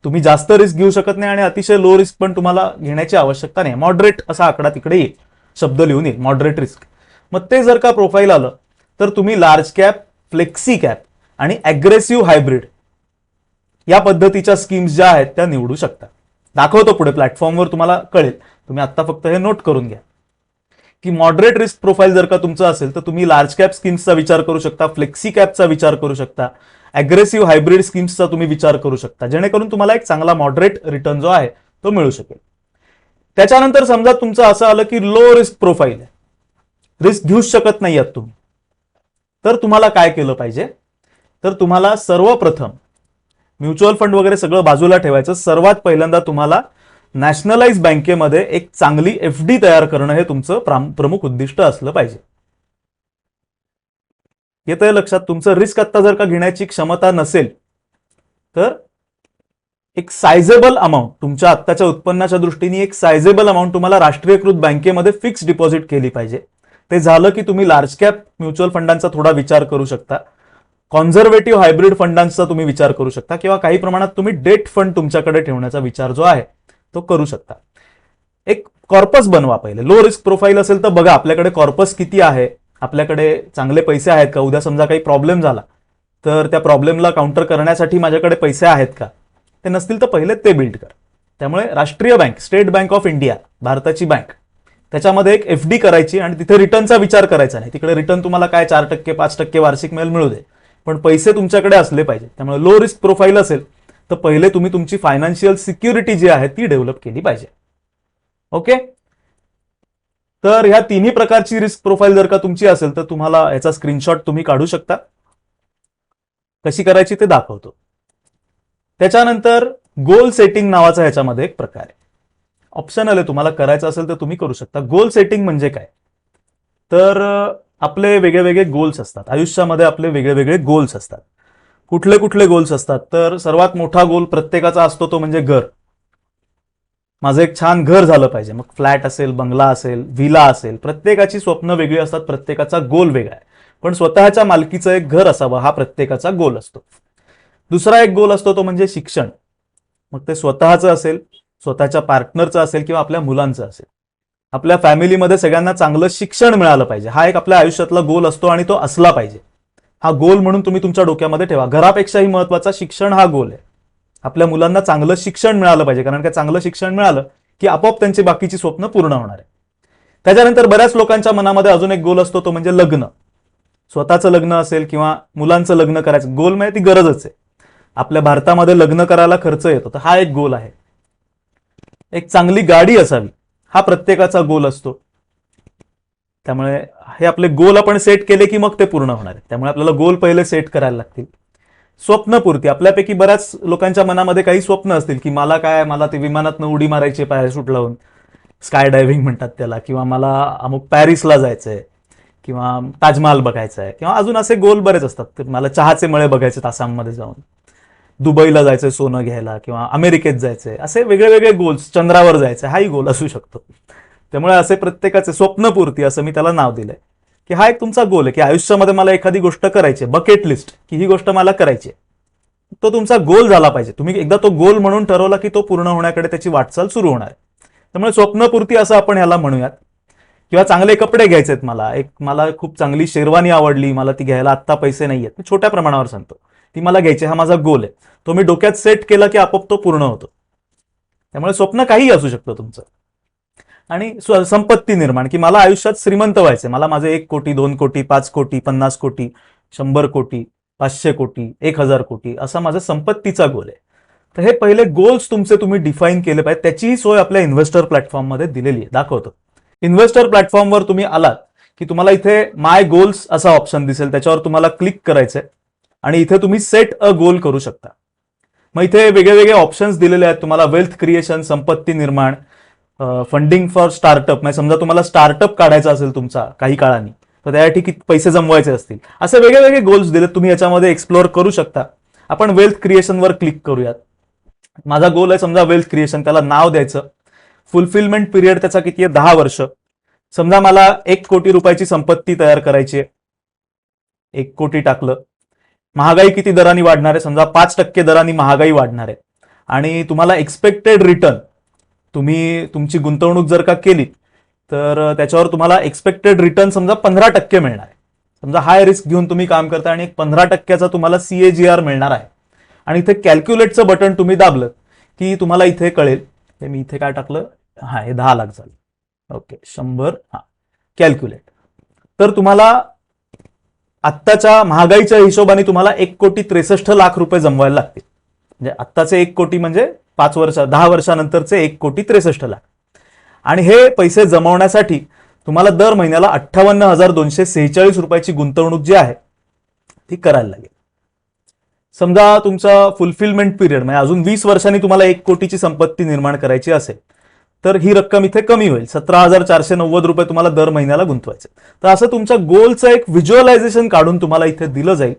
तुम्ही जास्त रिस्क घेऊ शकत नाही आणि अतिशय लो रिस्क पण तुम्हाला घेण्याची आवश्यकता नाही, मॉडरेट असा आकडा तिकडे येईल, शब्द लिहून येईल मॉडरेट रिस्क. मग ते जर का प्रोफाईल आलं तर तुम्ही लार्ज कॅप, फ्लेक्सी कॅप आणि अग्रेसिव्ह हायब्रिड या पद्धतीच्या स्कीम्स ज्या आहेत त्या निवडू शकता. दाखवतो पुढे प्लॅटफॉर्मवर, तुम्हाला कळेल. तुम्ही आता फक्त हे नोट करून घ्या की मॉडरेट रिस्क प्रोफाईल जर का तुमचं असेल तर तुम्ही लार्ज कॅप स्कीम्सचा विचार करू शकता, फ्लेक्सी कॅपचा विचार करू शकता, अग्रेसिव्ह हायब्रिड स्कीम्सचा तुम्ही विचार करू शकता, जेणेकरून तुम्हाला एक चांगला मॉडरेट रिटर्न जो आहे तो मिळू शकेल. त्याच्यानंतर समजा तुमचं असं आलं की लो रिस्क प्रोफाईल आहे, रिस्क घेऊच शकत नाही आहात तुम्ही, तर तुम्हाला काय केलं पाहिजे, तर तुम्हाला सर्वप्रथम म्युच्युअल फंड वगैरे सगळं बाजूला ठेवायचं. सर्वात पहिल्यांदा तुम्हाला नॅशनलाइज बँकेमध्ये एक चांगली एफडी तयार करणं हे तुमचं प्रमुख उद्दिष्ट असलं पाहिजे. येतंय लक्षात. तुमचं रिस्क आता जर का घेण्याची क्षमता नसेल तर एक सायझेबल अमाऊंट, तुमच्या आत्ताच्या उत्पन्नाच्या दृष्टीने एक सायझेबल अमाऊंट तुम्हाला राष्ट्रीयकृत बँकेमध्ये फिक्स डिपॉझिट केली पाहिजे. ते झालं की तुम्ही लार्ज कॅप म्युच्युअल फंडांचा थोडा विचार करू शकता, कॉन्झर्वेटिव्ह हायब्रिड फंडांचा तुम्ही विचार करू शकता, किंवा काही प्रमाणात तुम्ही डेट फंड तुमच्याकडे ठेवण्याचा विचार जो आहे तो करू शकता. एक कॉर्पस बनवा पहिले. लो रिस्क प्रोफाईल असेल तर बघा आपल्याकडे कॉर्पस किती आहे, आपल्याकडे चांगले पैसे आहेत का, उद्या समजा काही प्रॉब्लेम झाला तर त्या प्रॉब्लेमला काउंटर करण्यासाठी माझ्याकडे पैसे आहेत का, ते नसतील तर पहिले ते बिल्ड कर. त्यामुळे राष्ट्रीय bank, state bank of India, भारताची बँक, त्याच्यामध्ये एक एफडी करायची आणि तिथे रिटर्नचा विचार करायचा नाही. तिकडे रिटर्न तुम्हाला काय 4%, 5% वार्षिक मिळू दे, पण पैसे तुमच्याकडे असले पाहिजे. त्यामुळे लो रिस्क प्रोफाईल असेल तर पहिले तुम्ही तुमची फायनान्शियल सिक्युरिटी जी आहे ती डेव्हलप केली पाहिजे. ओके, तर ह्या तिन्ही प्रकारची रिस्क प्रोफाईल जर का तुमची असेल तर तुम्हाला याचा स्क्रीनशॉट तुम्ही काढू शकता. कशी करायची ते दाखवतो. त्याच्यानंतर गोल सेटिंग नावाचा ह्याच्यामध्ये एक प्रकार आहे, ऑप्शनल आहे, तुम्हाला करायचं असेल तर तुम्ही करू शकता. गोल सेटिंग म्हणजे काय, तर आपले वेगळे वेगळे गोल्स असतात आयुष्यामध्ये, आपले वेगळे वेगळे गोल्स असतात. कुठले कुठले गोल्स असतात, तर सर्वात मोठा गोल प्रत्येकाचा असतो तो म्हणजे घर. माझं एक छान घर झालं पाहिजे, मग फ्लॅट असेल, बंगला असेल, व्हिला असेल, प्रत्येकाची स्वप्न वेगळी असतात, प्रत्येकाचा गोल वेगळा आहे. पण स्वतःच्या मालकीचं एक घर असावं हा प्रत्येकाचा गोल असतो. दुसरा एक गोल असतो तो म्हणजे शिक्षण, मग ते स्वतःचं असेल, स्वतःच्या पार्टनरचं असेल किंवा आपल्या मुलांचं असेल. आपल्या फॅमिलीमध्ये सगळ्यांना चांगलं शिक्षण मिळालं पाहिजे, हा एक आपल्या आयुष्यातला गोल असतो आणि तो असला पाहिजे. हा गोल म्हणून तुम्ही तुमच्या डोक्यामध्ये ठेवा. घरापेक्षाही महत्वाचा शिक्षण हा गोल आहे. आपल्या मुलांना चांगलं शिक्षण मिळालं पाहिजे, कारण का चांगलं शिक्षण मिळालं की आपोआप त्यांची बाकीची स्वप्न पूर्ण होणार आहे. त्याच्यानंतर बऱ्याच लोकांच्या मनामध्ये अजून एक गोल असतो, तो म्हणजे लग्न. स्वतःचं लग्न असेल किंवा मुलांचं लग्न करायचं, गोल म्हणजे ती गरजच आहे. आपल्या भारतामध्ये लग्न करायला खर्च येतो, तर हा एक गोल आहे. एक चांगली गाडी असावी, हा प्रत्येकाचा गोल असतो. त्यामुळे हे आपले गोल आपण सेट केले की मग ते पूर्ण होणार आहे. त्यामुळे आपल्याला गोल पहिले सेट करायला लागतील. स्वप्नपूर्ती, आपल्यापैकी बऱ्याच लोकांच्या मनामध्ये काही स्वप्न असतील की मला ते विमानातनं उडी मारायची पॅराशूट लावून, स्काय डायव्हिंग म्हणतात त्याला, किंवा मला अमुक पॅरिसला जायचंय, किंवा ताजमहाल बघायचा आहे, किंवा अजून असे गोल बरेच असतात. मला चहाचे मळे बघायचे आसाममध्ये जाऊन, दुबईला जायचंय सोनं घ्यायला, किंवा अमेरिकेत जायचंय, असे वेगळे वेगळे गोल्स, चंद्रावर जायचंय, हाही गोल असू शकतो. त्यामुळे असे प्रत्येकाचे स्वप्नपूर्ती असं मी त्याला नाव दिलंय, की हा एक तुमचा गोल आहे की आयुष्यामध्ये मला एखादी गोष्ट करायची, बकेट लिस्ट, की ही गोष्ट मला करायची. तो तुमचा गोल झाला पाहिजे. तुम्ही एकदा तो गोल म्हणून ठरवला की तो पूर्ण होण्याकडे त्याची वाटचाल सुरू होणार आहे. त्यामुळे स्वप्नपूर्ती असं आपण ह्याला म्हणूयात. किंवा चांगले कपडे घ्यायचे आहेत मला खूप चांगली शेरवानी आवडली, मला ती घ्यायला आत्ता पैसे नाहीयेत, मी छोट्या प्रमाणावर सांगतो, ती मला घ्यायची, हा माझा गोल आहे. तो मी डोक्यात सेट केला की आपोआप तो पूर्ण होतो. त्यामुळे स्वप्न काहीही असू शकतं तुमचं. आणि संपत्ती निर्माण, की मला आयुष्यात श्रीमंत व्हायचंय, मला माझे 1 कोटी 2 कोटी 5 कोटी 50 कोटी 100 कोटी 500 कोटी 1000 कोटी असा माझा संपत्तीचा गोल आहे. तर हे पहिले गोल्स तुमचे तुम्ही डिफाईन केले पाहिजे. त्याचीही सोय आपल्या इन्व्हेस्टर प्लॅटफॉर्ममध्ये दिलेली आहे, दाखवतो. इन्व्हेस्टर प्लॅटफॉर्मवर तुम्ही आलात की तुम्हाला इथे माय गोल्स असा ऑप्शन दिसेल, त्याच्यावर तुम्हाला क्लिक करायचंय आणि इथे तुम्ही सेट अ गोल करू शकता. मग इथे वेगळे वेगळे ऑप्शन्स दिलेले आहेत तुम्हाला. वेल्थ क्रिएशन, संपत्ती निर्माण, फंडिंग फॉर स्टार्टअप, म्हणजे समजा तुम्हाला स्टार्टअप काढायचा असेल तुमचा काही काळाने, तर त्यासाठी किती पैसे जमवायचे असतील, असे वेगळे वेगळे गोल्स दिलेत, तुम्ही याच्यामध्ये एक्सप्लोअर करू शकता. आपण वेल्थ क्रिएशनवर क्लिक करूयात. माझा गोल आहे समजा वेल्थ क्रिएशन, त्याला नाव द्यायचं. फुलफिलमेंट पिरियड त्याचा किती आहे, 10 वर्ष. समजा मला 1 कोटी रुपयाची संपत्ती तयार करायची आहे, 1 कोटी टाकलं. महागाई किती दराने वाढणार आहे, समजा 5% दराने महागाई वाढणार आहे. आणि तुम्हाला एक्सपेक्टेड रिटर्न, तुम्ही तुमची गुंतवणूक जर का केली तर त्याच्यावर तुम्हाला एक्सपेक्टेड रिटर्न समजा 15% मिळणार आहे. समजा हाय रिस्क घेऊन तुम्ही काम करता आणि 15%चा तुम्हाला CAGR मिळणार आहे. आणि इथे कॅल्क्युलेटचं बटन तुम्ही दाबलं की तुम्हाला इथे कळेल, हे मी इथे काय टाकलं, हा हे 10 लाख झालं, ओके 100, हा कॅल्क्युलेट. तर तुम्हाला आत्ताच्या महागाईच्या हिशोबाने तुम्हाला 1,63,00,000 रुपये जमवायला लागतील. म्हणजे आत्ताचे 1 कोटी म्हणजे 10 वर्षानंतरचे 1,63,00,000. आणि हे पैसे जमवण्यासाठी तुम्हाला दर महिन्याला 58,246 रुपयाची गुंतवणूक जी आहे ती करायला लागेल. समजा तुमचा फुलफिलमेंट पिरियड म्हणजे अजून 20 वर्षांनी तुम्हाला 1 कोटीची संपत्ती निर्माण करायची असेल तर ही रक्कम इथे कमी होईल, 17,490 रुपये तुम्हाला दर महिन्याला गुंतवायचे. तर असं तुमच्या गोलचं एक व्हिज्युअलायझेशन काढून तुम्हाला इथे दिलं जाईल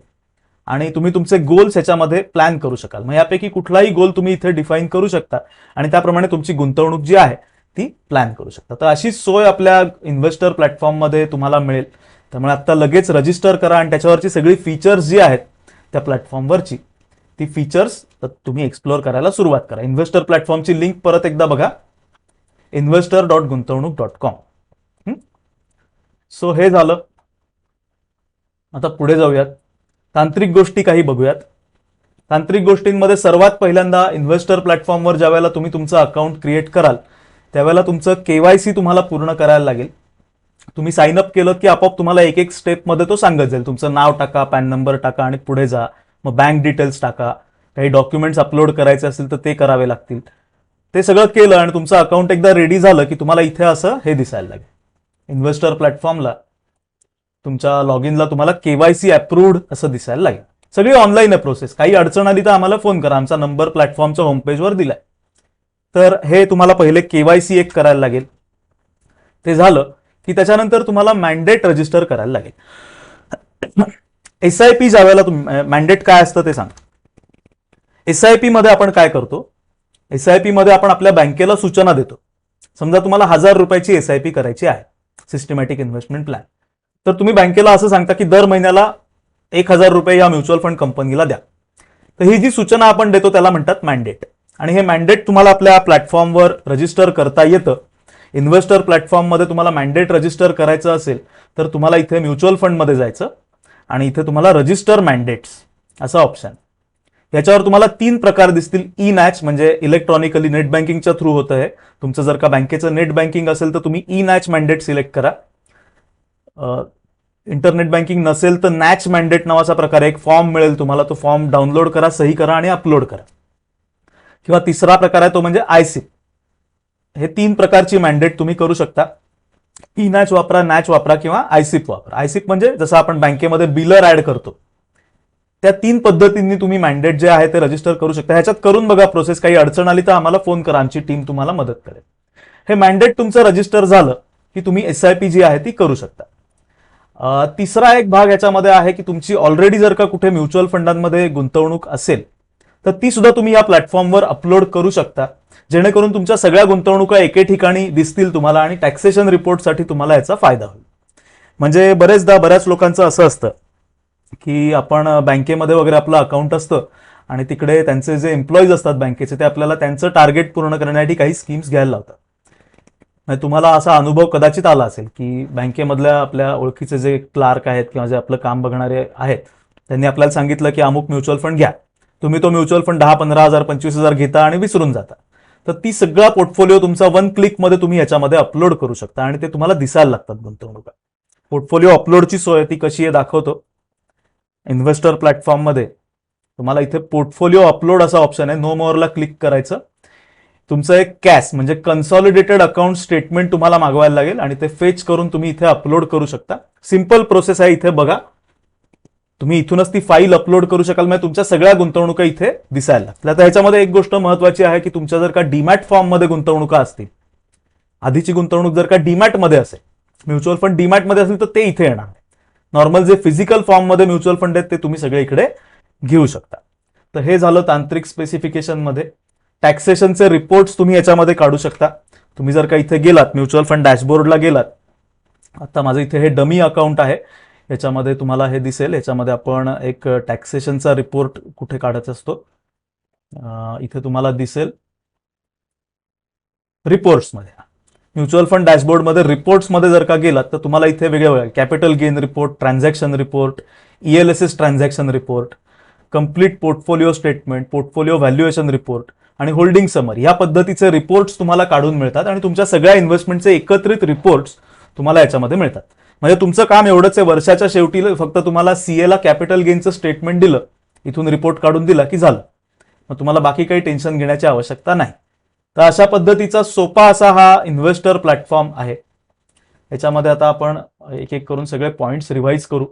आणि तुम्ही तुमचे गोल्स ह्याच्यामध्ये प्लॅन करू शकाल. मग यापैकी कुठलाही गोल तुम्ही इथे डिफाईन करू शकता आणि त्याप्रमाणे तुमची गुंतवणूक जी आहे ती प्लॅन करू शकता. तर अशी सोय आपल्या इन्व्हेस्टर प्लॅटफॉर्ममध्ये तुम्हाला मिळेल. त्यामुळे आता लगेच रजिस्टर करा आणि त्याच्यावरची सगळी फीचर्स जी आहेत त्या प्लॅटफॉर्मवरची, ती फीचर्स तुम्ही एक्सप्लोअर करायला सुरुवात करा. इन्व्हेस्टर प्लॅटफॉर्मची लिंक परत एकदा बघा, investor.guntawणूक.com. सो हे झालं. आता पुढे जाऊयात, तांत्रिक गोष्टी काही बघूयात. तांत्रिक गोष्टींमध्ये सर्वात पहिल्यांदा इन्व्हेस्टर प्लॅटफॉर्मवर ज्या वेळेला तुम्ही तुमचं अकाउंट क्रिएट कराल त्यावेळेला तुमचं KYC तुम्हाला पूर्ण करायला लागेल. तुम्ही साइन अप केलं की आपोआप तुम्हाला एक एक स्टेपमध्ये तो सांगत जाईल. तुमचं नाव टाका, पॅन नंबर टाका आणि पुढे जा. मग बँक डिटेल्स टाका, काही डॉक्युमेंट्स अपलोड करायचे असतील तर ते करावे लागतील. ते सगळं केलं आणि तुमचं अकाउंट एकदा रेडी झालं की तुम्हाला इथे असं हे दिसायला लागेल. इन्व्हेस्टर प्लॅटफॉर्मला तुमच्या लॉग इनला तुम्हाला KYC अप्रूव्ड असं दिसायला लागेल. सगळी ऑनलाईन आहे प्रोसेस. काही अडचण आली तर आम्हाला फोन करा, आमचा नंबर प्लॅटफॉर्मच्या होमपेजवर दिलाय. तर हे तुम्हाला पहिले KYC एक करायला लागेल. ते झालं की त्याच्यानंतर तुम्हाला मॅन्डेट रजिस्टर करायला लागेल. SIP ज्या वेळेला तुम्ही मॅन्डेट काय असतं ते सांग. SIP मध्ये आपण काय करतो, SIP मध्ये आपण आपल्या बँकेला सूचना देतो. समजा तुम्हाला 1,000 रुपयाची SIP करायची आहे, सिस्टमॅटिक इन्व्हेस्टमेंट प्लॅन. तर तुम्ही बँकेला असं सांगता की दर महिन्याला 1,000 रुपये या म्युच्युअल फंड कंपनीला द्या. तर ही जी सूचना आपण देतो त्याला म्हणतात मॅन्डेट. आणि हे मॅन्डेट तुम्हाला आपल्या प्लॅटफॉर्मवर रजिस्टर करता येतं. इन्व्हेस्टर प्लॅटफॉर्ममध्ये तुम्हाला मॅन्डेट रजिस्टर करायचं असेल तर तुम्हाला इथे म्युच्युअल फंडमध्ये जायचं आणि इथे तुम्हाला रजिस्टर मॅन्डेट्स असा ऑप्शन. याच्यावर तुम्हाला 3 प्रकार दिसतील. ई नॅच म्हणजे इलेक्ट्रॉनिकली नेट बँकिंगच्या थ्रू होतं हे. तुमचं जर का बँकेचं नेट बँकिंग असेल तर तुम्ही ई नॅच मॅन्डेट सिलेक्ट करा. इंटरनेट बँकिंग नसेल तर नॅच मॅन्डेट नावाचा प्रकार एक फॉर्म मिळेल तुम्हाला. तो फॉर्म डाउनलोड करा, सही करा आणि अपलोड करा. किंवा तिसरा प्रकार आहे तो म्हणजे आयसिप. हे 3 प्रकारची मॅन्डेट तुम्ही करू शकता. ई नॅच वापरा, नॅच वापरा किंवा आयसिप वापरा. आयसिप म्हणजे जसं आपण बँकेमध्ये बिलर ऍड करतो त्या 3 पद्धतींनी तुम्ही मॅन्डेट जे आहे ते रजिस्टर करू शकता. ह्याच्यात करून बघा प्रोसेस. काही अडचण आली तर आम्हाला फोन करा, आमची टीम तुम्हाला मदत करेल. हे मॅन्डेट तुमचं रजिस्टर झालं की तुम्ही SIP जी आहे ती करू शकता. तिसरा एक भाग याच्यामध्ये आहे की तुमची ऑलरेडी जर का कुठे म्युच्युअल फंडांमध्ये गुंतवणूक असेल तर ती सुद्धा तुम्ही या प्लॅटफॉर्मवर अपलोड करू शकता, जेणेकरून तुमच्या सगळ्या गुंतवणुका एके ठिकाणी दिसतील तुम्हाला आणि टॅक्सेशन रिपोर्टसाठी तुम्हाला याचा फायदा होईल. म्हणजे बरेचदा बऱ्याच लोकांचं असं असतं की आपण बँकेमध्ये वगैरे आपलं अकाउंट असतं आणि तिकडे त्यांचे जे एम्प्लॉईज असतात बँकेचे ते आपल्याला त्यांचं टार्गेट पूर्ण करण्यासाठी काही स्कीम्स घ्यायला लावतात. तुम्हाला असा अनुभव कदाचित आला असेल की बँकेमधल्या आपल्या ओळखीचे जे क्लार्क आहेत किंवा जे आपलं काम बघणारे आहेत त्यांनी आपल्याला सांगितलं की अमुक म्युच्युअल फंड घ्या. तुम्ही तो म्युच्युअल फंड 10-15,000 25,000 घेता आणि विसरून जाता. तर ती सगळा पोर्टफोलिओ तुमचा 1 क्लिकमध्ये तुम्ही याच्यामध्ये अपलोड करू शकता आणि ते तुम्हाला दिसायला लागतात गुंतवणुका. पोर्टफोलिओ अपलोडची सोय ती कशी आहे दाखवतो. इन्व्हेस्टर प्लॅटफॉर्ममध्ये तुम्हाला इथे पोर्टफोलिओ अपलोड असा ऑप्शन आहे. नो मोअरला क्लिक करायचं. तुमचं एक कॅश म्हणजे कन्सॉलिडेटेड अकाउंट स्टेटमेंट तुम्हाला मागवायला लागेल आणि ते फेच करून तुम्ही इथे अपलोड करू शकता. सिंपल प्रोसेस आहे. इथे बघा, तुम्ही इथूनच ती फाईल अपलोड करू शकाल. म्हणजे तुमच्या सगळ्या गुंतवणुका इथे दिसायला लागतील. आता ह्याच्यामध्ये एक गोष्ट महत्वाची आहे की तुमच्या जर का डीमॅट फॉर्ममध्ये गुंतवणुका असतील, आधीची गुंतवणूक जर का डीमॅट मध्ये असेल, म्युच्युअल फंड डीमॅट मध्ये असेल तर ते इथे येणार नाही. नॉर्मल जे फिजिकल फॉर्ममध्ये म्युच्युअल फंड आहेत ते तुम्ही सगळे इकडे घेऊ शकता. तर हे झालं तांत्रिक स्पेसिफिकेशन मध्ये. टॅक्सेशनचे रिपोर्ट्स तुम्ही याच्यामध्ये काढू शकता. तुम्ही जर का इथे गेलात, म्युच्युअल फंड डॅशबोर्डला गेलात, आता माझं इथे हे डमी अकाउंट आहे, याच्यामध्ये तुम्हाला हे दिसेल. याच्यामध्ये आपण एक टॅक्सेशनचा रिपोर्ट कुठे काढायचा असतो, इथे तुम्हाला दिसेल रिपोर्ट्समध्ये. म्युच्युअल फंड डॅशबोर्डमध्ये रिपोर्ट्समध्ये जर का गेलात तर तुम्हाला इथे वेगळे capital gain report, transaction report, ELSS transaction report, complete portfolio statement, portfolio valuation report आणि होल्डिंग समरी या पद्धतीचे रिपोर्ट्स तुम्हाला काढून मिळतात आणि तुमच्या सगळ्या इन्व्हेस्टमेंटचे एकत्रित रिपोर्ट्स तुम्हाला याच्यामध्ये मिळतात. म्हणजे तुमचं काम एवढंच आहे, वर्षाच्या शेवटी फक्त तुम्हाला CA ला कॅपिटल गेनचं स्टेटमेंट दिलं, इथून रिपोर्ट काढून दिला की झालं. मग तुम्हाला बाकी काही टेन्शन घेण्याची आवश्यकता नाही. तर अशा पद्धतीचा सोपा असा हा इन्व्हेस्टर प्लॅटफॉर्म आहे. याच्यामध्ये आता आपण एक एक करून सगळे पॉइंट्स रिवाइज करू.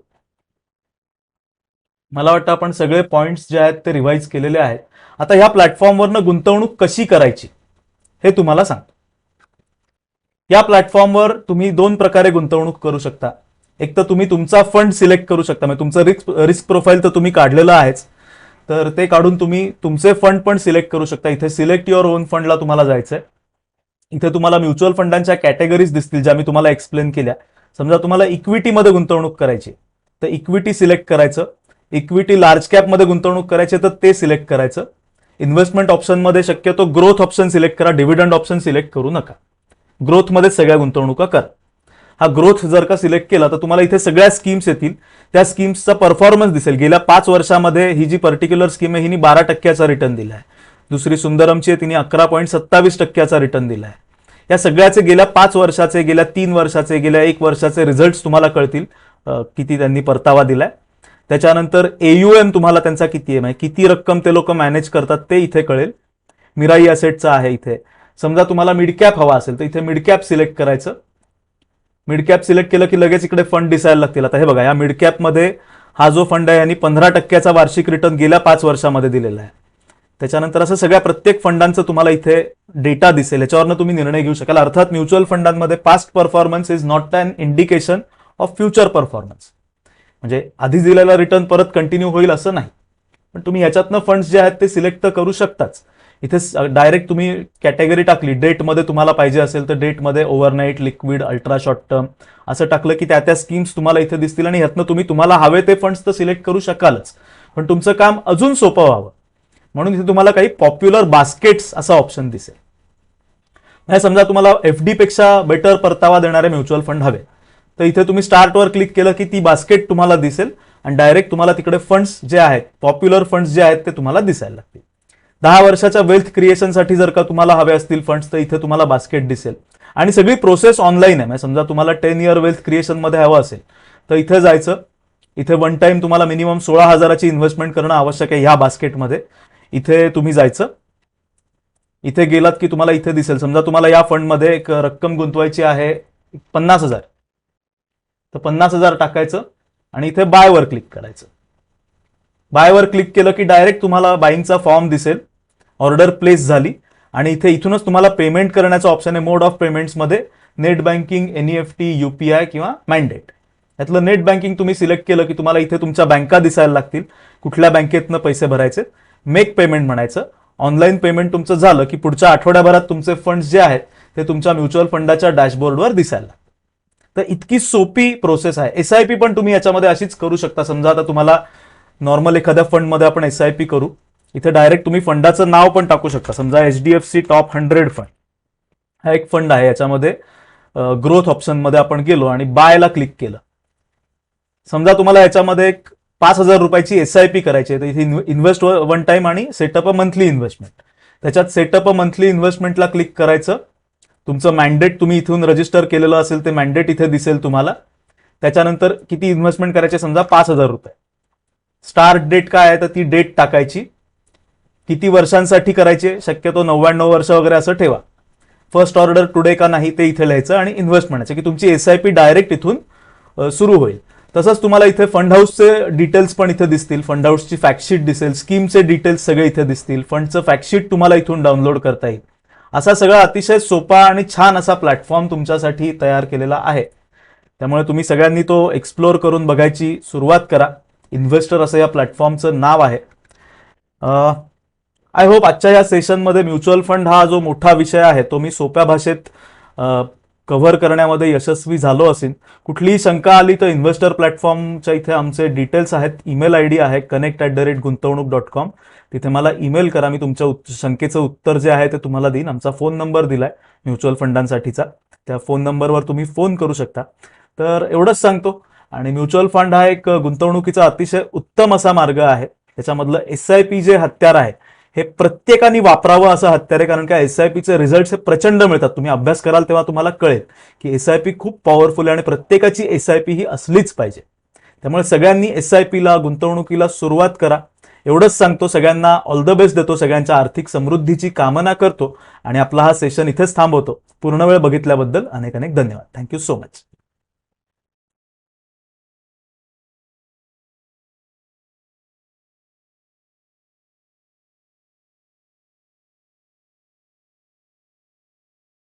मला वाटतं आपण सगळे पॉइंट्स जे आहेत ते रिवाइज केलेले आहेत. आता ह्या प्लॅटफॉर्मवरनं गुंतवणूक कशी करायची हे तुम्हाला सांगतो. या प्लॅटफॉर्मवर तुम्ही 2 प्रकारे गुंतवणूक करू शकता. एक तर तुम्ही तुमचा फंड सिलेक्ट करू शकता, म्हणजे तुमचं रिस्क प्रोफाईल तर तुम्ही काढलेलं आहेच, तर ते काढून तुम्ही तुमचे फंड पण सिलेक्ट करू शकता. इथे सिलेक्ट युअर ओन फंडला तुम्हाला जायचंय. इथे तुम्हाला म्युच्युअल फंडांच्या कॅटेगरीज दिसतील ज्या मी तुम्हाला एक्सप्लेन केल्या. समजा तुम्हाला इक्विटीमध्ये गुंतवणूक करायची तर इक्विटी सिलेक्ट करायचं. इक्विटी लार्ज कॅपमध्ये गुंतवणूक करायची तर ते सिलेक्ट करायचं. इन्व्हेस्टमेंट ऑप्शनमध्ये शक्यतो ग्रोथ ऑप्शन सिलेक्ट करा, डिव्हिडंड ऑप्शन सिलेक्ट करू नका. ग्रोथमध्ये सगळ्या गुंतवणुका करा. हा ग्रोथ जर का सिलेक्ट केला तर तुम्हाला इथे सगळ्या स्कीम्स येतील. त्या स्कीम्सचा परफॉर्मन्स दिसेल. गेल्या 5 वर्षामध्ये ही जी पर्टिक्युलर स्कीम आहे हिने 12% रिटर्न दिला आहे. दुसरी सुंदरमची आहे, तिने 11.27% रिटर्न दिला आहे. या सगळ्याचे गेल्या 5 वर्षाचे, गेल्या 3 वर्षाचे, गेल्या 1 वर्षाचे रिझल्ट तुम्हाला कळतील, किती त्यांनी परतावा दिलाय. त्याच्यानंतर AUM तुम्हाला त्यांचा किती आहे, म्हणजे किती रक्कम ते लोक मॅनेज करतात ते इथे कळेल. मिराई असेटचा आहे इथे. समजा तुम्हाला मिड कॅप हवा असेल तर इथे मिड कॅप सिलेक्ट करायचं. मिड कॅप सिलेक्ट केलं की लगेच इकडे फंड दिसायला लागतील. आता हे बघा, या मिड कॅपमध्ये हा जो फंड आहे यांनी 15% वार्षिक रिटर्न गेल्या 5 वर्षामध्ये दिलेला आहे. त्याच्यानंतर असं सगळ्या प्रत्येक फंडांचं तुम्हाला इथे डेटा दिसेल. याच्यावरनं तुम्ही निर्णय घेऊ शकाल. अर्थात म्युच्युअल फंडांमध्ये past performance is not an indication of future performance, म्हणजे आधी दिलेला रिटर्न परत कंटिन्यू होईल असं नाही. पण तुम्ही ह्याच्यातनं फंड्स जे आहेत ते सिलेक्ट तर करू शकताच. इथे डायरेक्ट तुम्ही कॅटेगरी टाकली, डेटमध्ये तुम्हाला पाहिजे असेल तर डेटमध्ये overnight, liquid, ultra short term असं टाकलं की त्या स्कीम्स तुम्हाला इथे दिसतील आणि ह्यातनं तुम्ही तुम्हाला हवे ते फंड्स तर सिलेक्ट करू शकालच. पण तुमचं काम अजून सोपं व्हावं म्हणून इथे तुम्हाला काही पॉप्युलर बास्केट्स असा ऑप्शन दिसेल. नाही, समजा तुम्हाला एफडी पेक्षा बेटर परतावा देणारे म्युच्युअल फंड हवे, तर इथे तुम्ही स्टार्टवर क्लिक केलं की ती बास्केट तुम्हाला दिसेल आणि डायरेक्ट तुम्हाला तिकडे फंड्स जे आहेत, पॉप्युलर फंड्स जे आहेत ते तुम्हाला दिसायला लागतील. 10 वर्षाच्या वेल्थ क्रिएशनसाठी जर का तुम्हाला हवे असतील फंड्स, तर इथे तुम्हाला बास्केट दिसेल आणि सगळी प्रोसेस ऑनलाईन आहे. म्हणजे समजा तुम्हाला 10 इयर वेल्थ क्रिएशन मध्ये हवं असेल तर इथे जायचं. इथे वन टाइम तुम्हाला मिनिमम 16,000ची इन्व्हेस्टमेंट करणं आवश्यक आहे ह्या बास्केटमध्ये. इथे तुम्ही जायचं. इथे गेलात की तुम्हाला इथे दिसेल, समजा तुम्हाला या फंडमध्ये एक रक्कम गुंतवायची आहे 50,000, तर 50,000 टाकायचं आणि इथे बायवर क्लिक करायचं. बायवर क्लिक केलं की डायरेक्ट तुम्हाला बाईंगचा फॉर्म दिसेल, ऑर्डर प्लेस झाली आणि इथे इथूनच तुम्हाला पेमेंट करण्याचा ऑप्शन आहे. मोड ऑफ पेमेंट्समध्ये नेट बँकिंग, एनईएफटी, यूपीआय किंवा मॅन्डेट. यातलं नेट बँकिंग तुम्ही सिलेक्ट केलं की तुम्हाला इथे तुमच्या बँका दिसायला लागतील, कुठल्या बँकेतनं पैसे भरायचे. मेक पेमेंट म्हणायचं. ऑनलाईन पेमेंट तुमचं झालं की पुढच्या आठवड्याभरात तुमचे फंड्स जे आहेत ते तुमच्या म्युच्युअल फंडाच्या डॅशबोर्डवर दिसायला लागतात. तर इतकी सोपी प्रोसेस आहे. एसआयपी पण तुम्ही याच्यामध्ये अशीच करू शकता. समजा आता तुम्हाला नॉर्मल एखाद्या फंडमध्ये आपण एसआयपी करू, इथे डायरेक्ट तुम्ही फंडाचं नाव पण टाकू शकता. समजा एचडीएफसी टॉप 100 फंड हा एक फंड आहे. याच्यामध्ये ग्रोथ ऑप्शनमध्ये आपण गेलो आणि बायला क्लिक केलं. समजा तुम्हाला याच्यामध्ये एक 5,000 रुपयाची एसआयपी करायची आहे, तर इथे इन्व्हेस्ट वन टाइम आणि सेटअप अ मंथली इन्व्हेस्टमेंट. त्याच्यात सेटअप अ मंथली इन्व्हेस्टमेंटला क्लिक करायचं. तुमचं मॅन्डेट तुम्ही इथून रजिस्टर केलेलं असेल ते मॅन्डेट इथे दिसेल तुम्हाला. त्याच्यानंतर किती इन्व्हेस्टमेंट करायची, समजा 5,000 रुपये. स्टार्ट डेट काय आहे तर ती डेट टाकायची. किती वर्षांसाठी करायची, शक्यतो 99 वर्ष वगैरे असं ठेवा. फर्स्ट ऑर्डर टुडे का नाही ते इथे लिहायचं आणि इन्व्हेस्ट म्हणायचं की तुमची एसआयपी डायरेक्ट इथून सुरू होईल. तसंच तुम्हाला इथे फंड हाऊसचे डिटेल्स पण इथे दिसतील. फंड हाऊसची फॅक्टशीट दिसेल, स्कीमचे डिटेल्स सगळे इथे दिसतील. फंडचं फॅक्टशीट तुम्हाला इथून डाउनलोड करता येईल. असा सगळा अतिशय सोपा आणि छान असा प्लॅटफॉर्म तुमच्यासाठी तयार केलेला आहे. त्यामुळे तुम्ही सगळ्यांनी तो एक्सप्लोर करून बघायची सुरुवात करा. इन्व्हेस्टर असं या प्लॅटफॉर्मचं नाव आहे. आय होप आजच्या या सेशनमध्ये म्युच्युअल फंड हा जो मोठा विषय आहे तो मी सोप्या भाषेत कव्हर करण्यामध्ये यशस्वी झालो असेल. कुठलीही शंका आली तर इन्व्हेस्टर प्लॅटफॉर्मच्या इथे आमचे डिटेल्स आहेत. ईमेल आयडी आहे connect@guntawणूक.com. तिथे मला ईमेल करा. मी तुमच्या शंकेचं उत्तर जे आहे ते तुम्हाला देईन. आमचा फोन नंबर दिलाय म्युच्युअल फंडांसाठीचा, त्या फोन नंबरवर तुम्ही फोन करू शकता. तर एवढंच सांगतो. आणि म्युच्युअल फंड हा एक गुंतवणुकीचा अतिशय उत्तम असा मार्ग आहे. त्याच्यामधलं एसआयपी जे हत्यार आहे हे प्रत्येकाने वापरावं असं हत्यार आहे. कारण का एसआयपीचे रिझल्ट हे प्रचंड मिळतात. तुम्ही अभ्यास कराल तेव्हा तुम्हाला कळेल की एसआयपी खूप पॉवरफुल आहे आणि प्रत्येकाची एसआयपी ही असलीच पाहिजे. त्यामुळे सगळ्यांनी एसआयपीला, गुंतवणुकीला सुरुवात करा. एवढंच सांगतो. सगळ्यांना ऑल द बेस्ट देतो. सगळ्यांच्या आर्थिक समृद्धीची कामना करतो आणि आपला हा सेशन इथेच थांबवतो. पूर्ण वेळ बघितल्याबद्दल अनेक अनेक धन्यवाद. Thank you so much.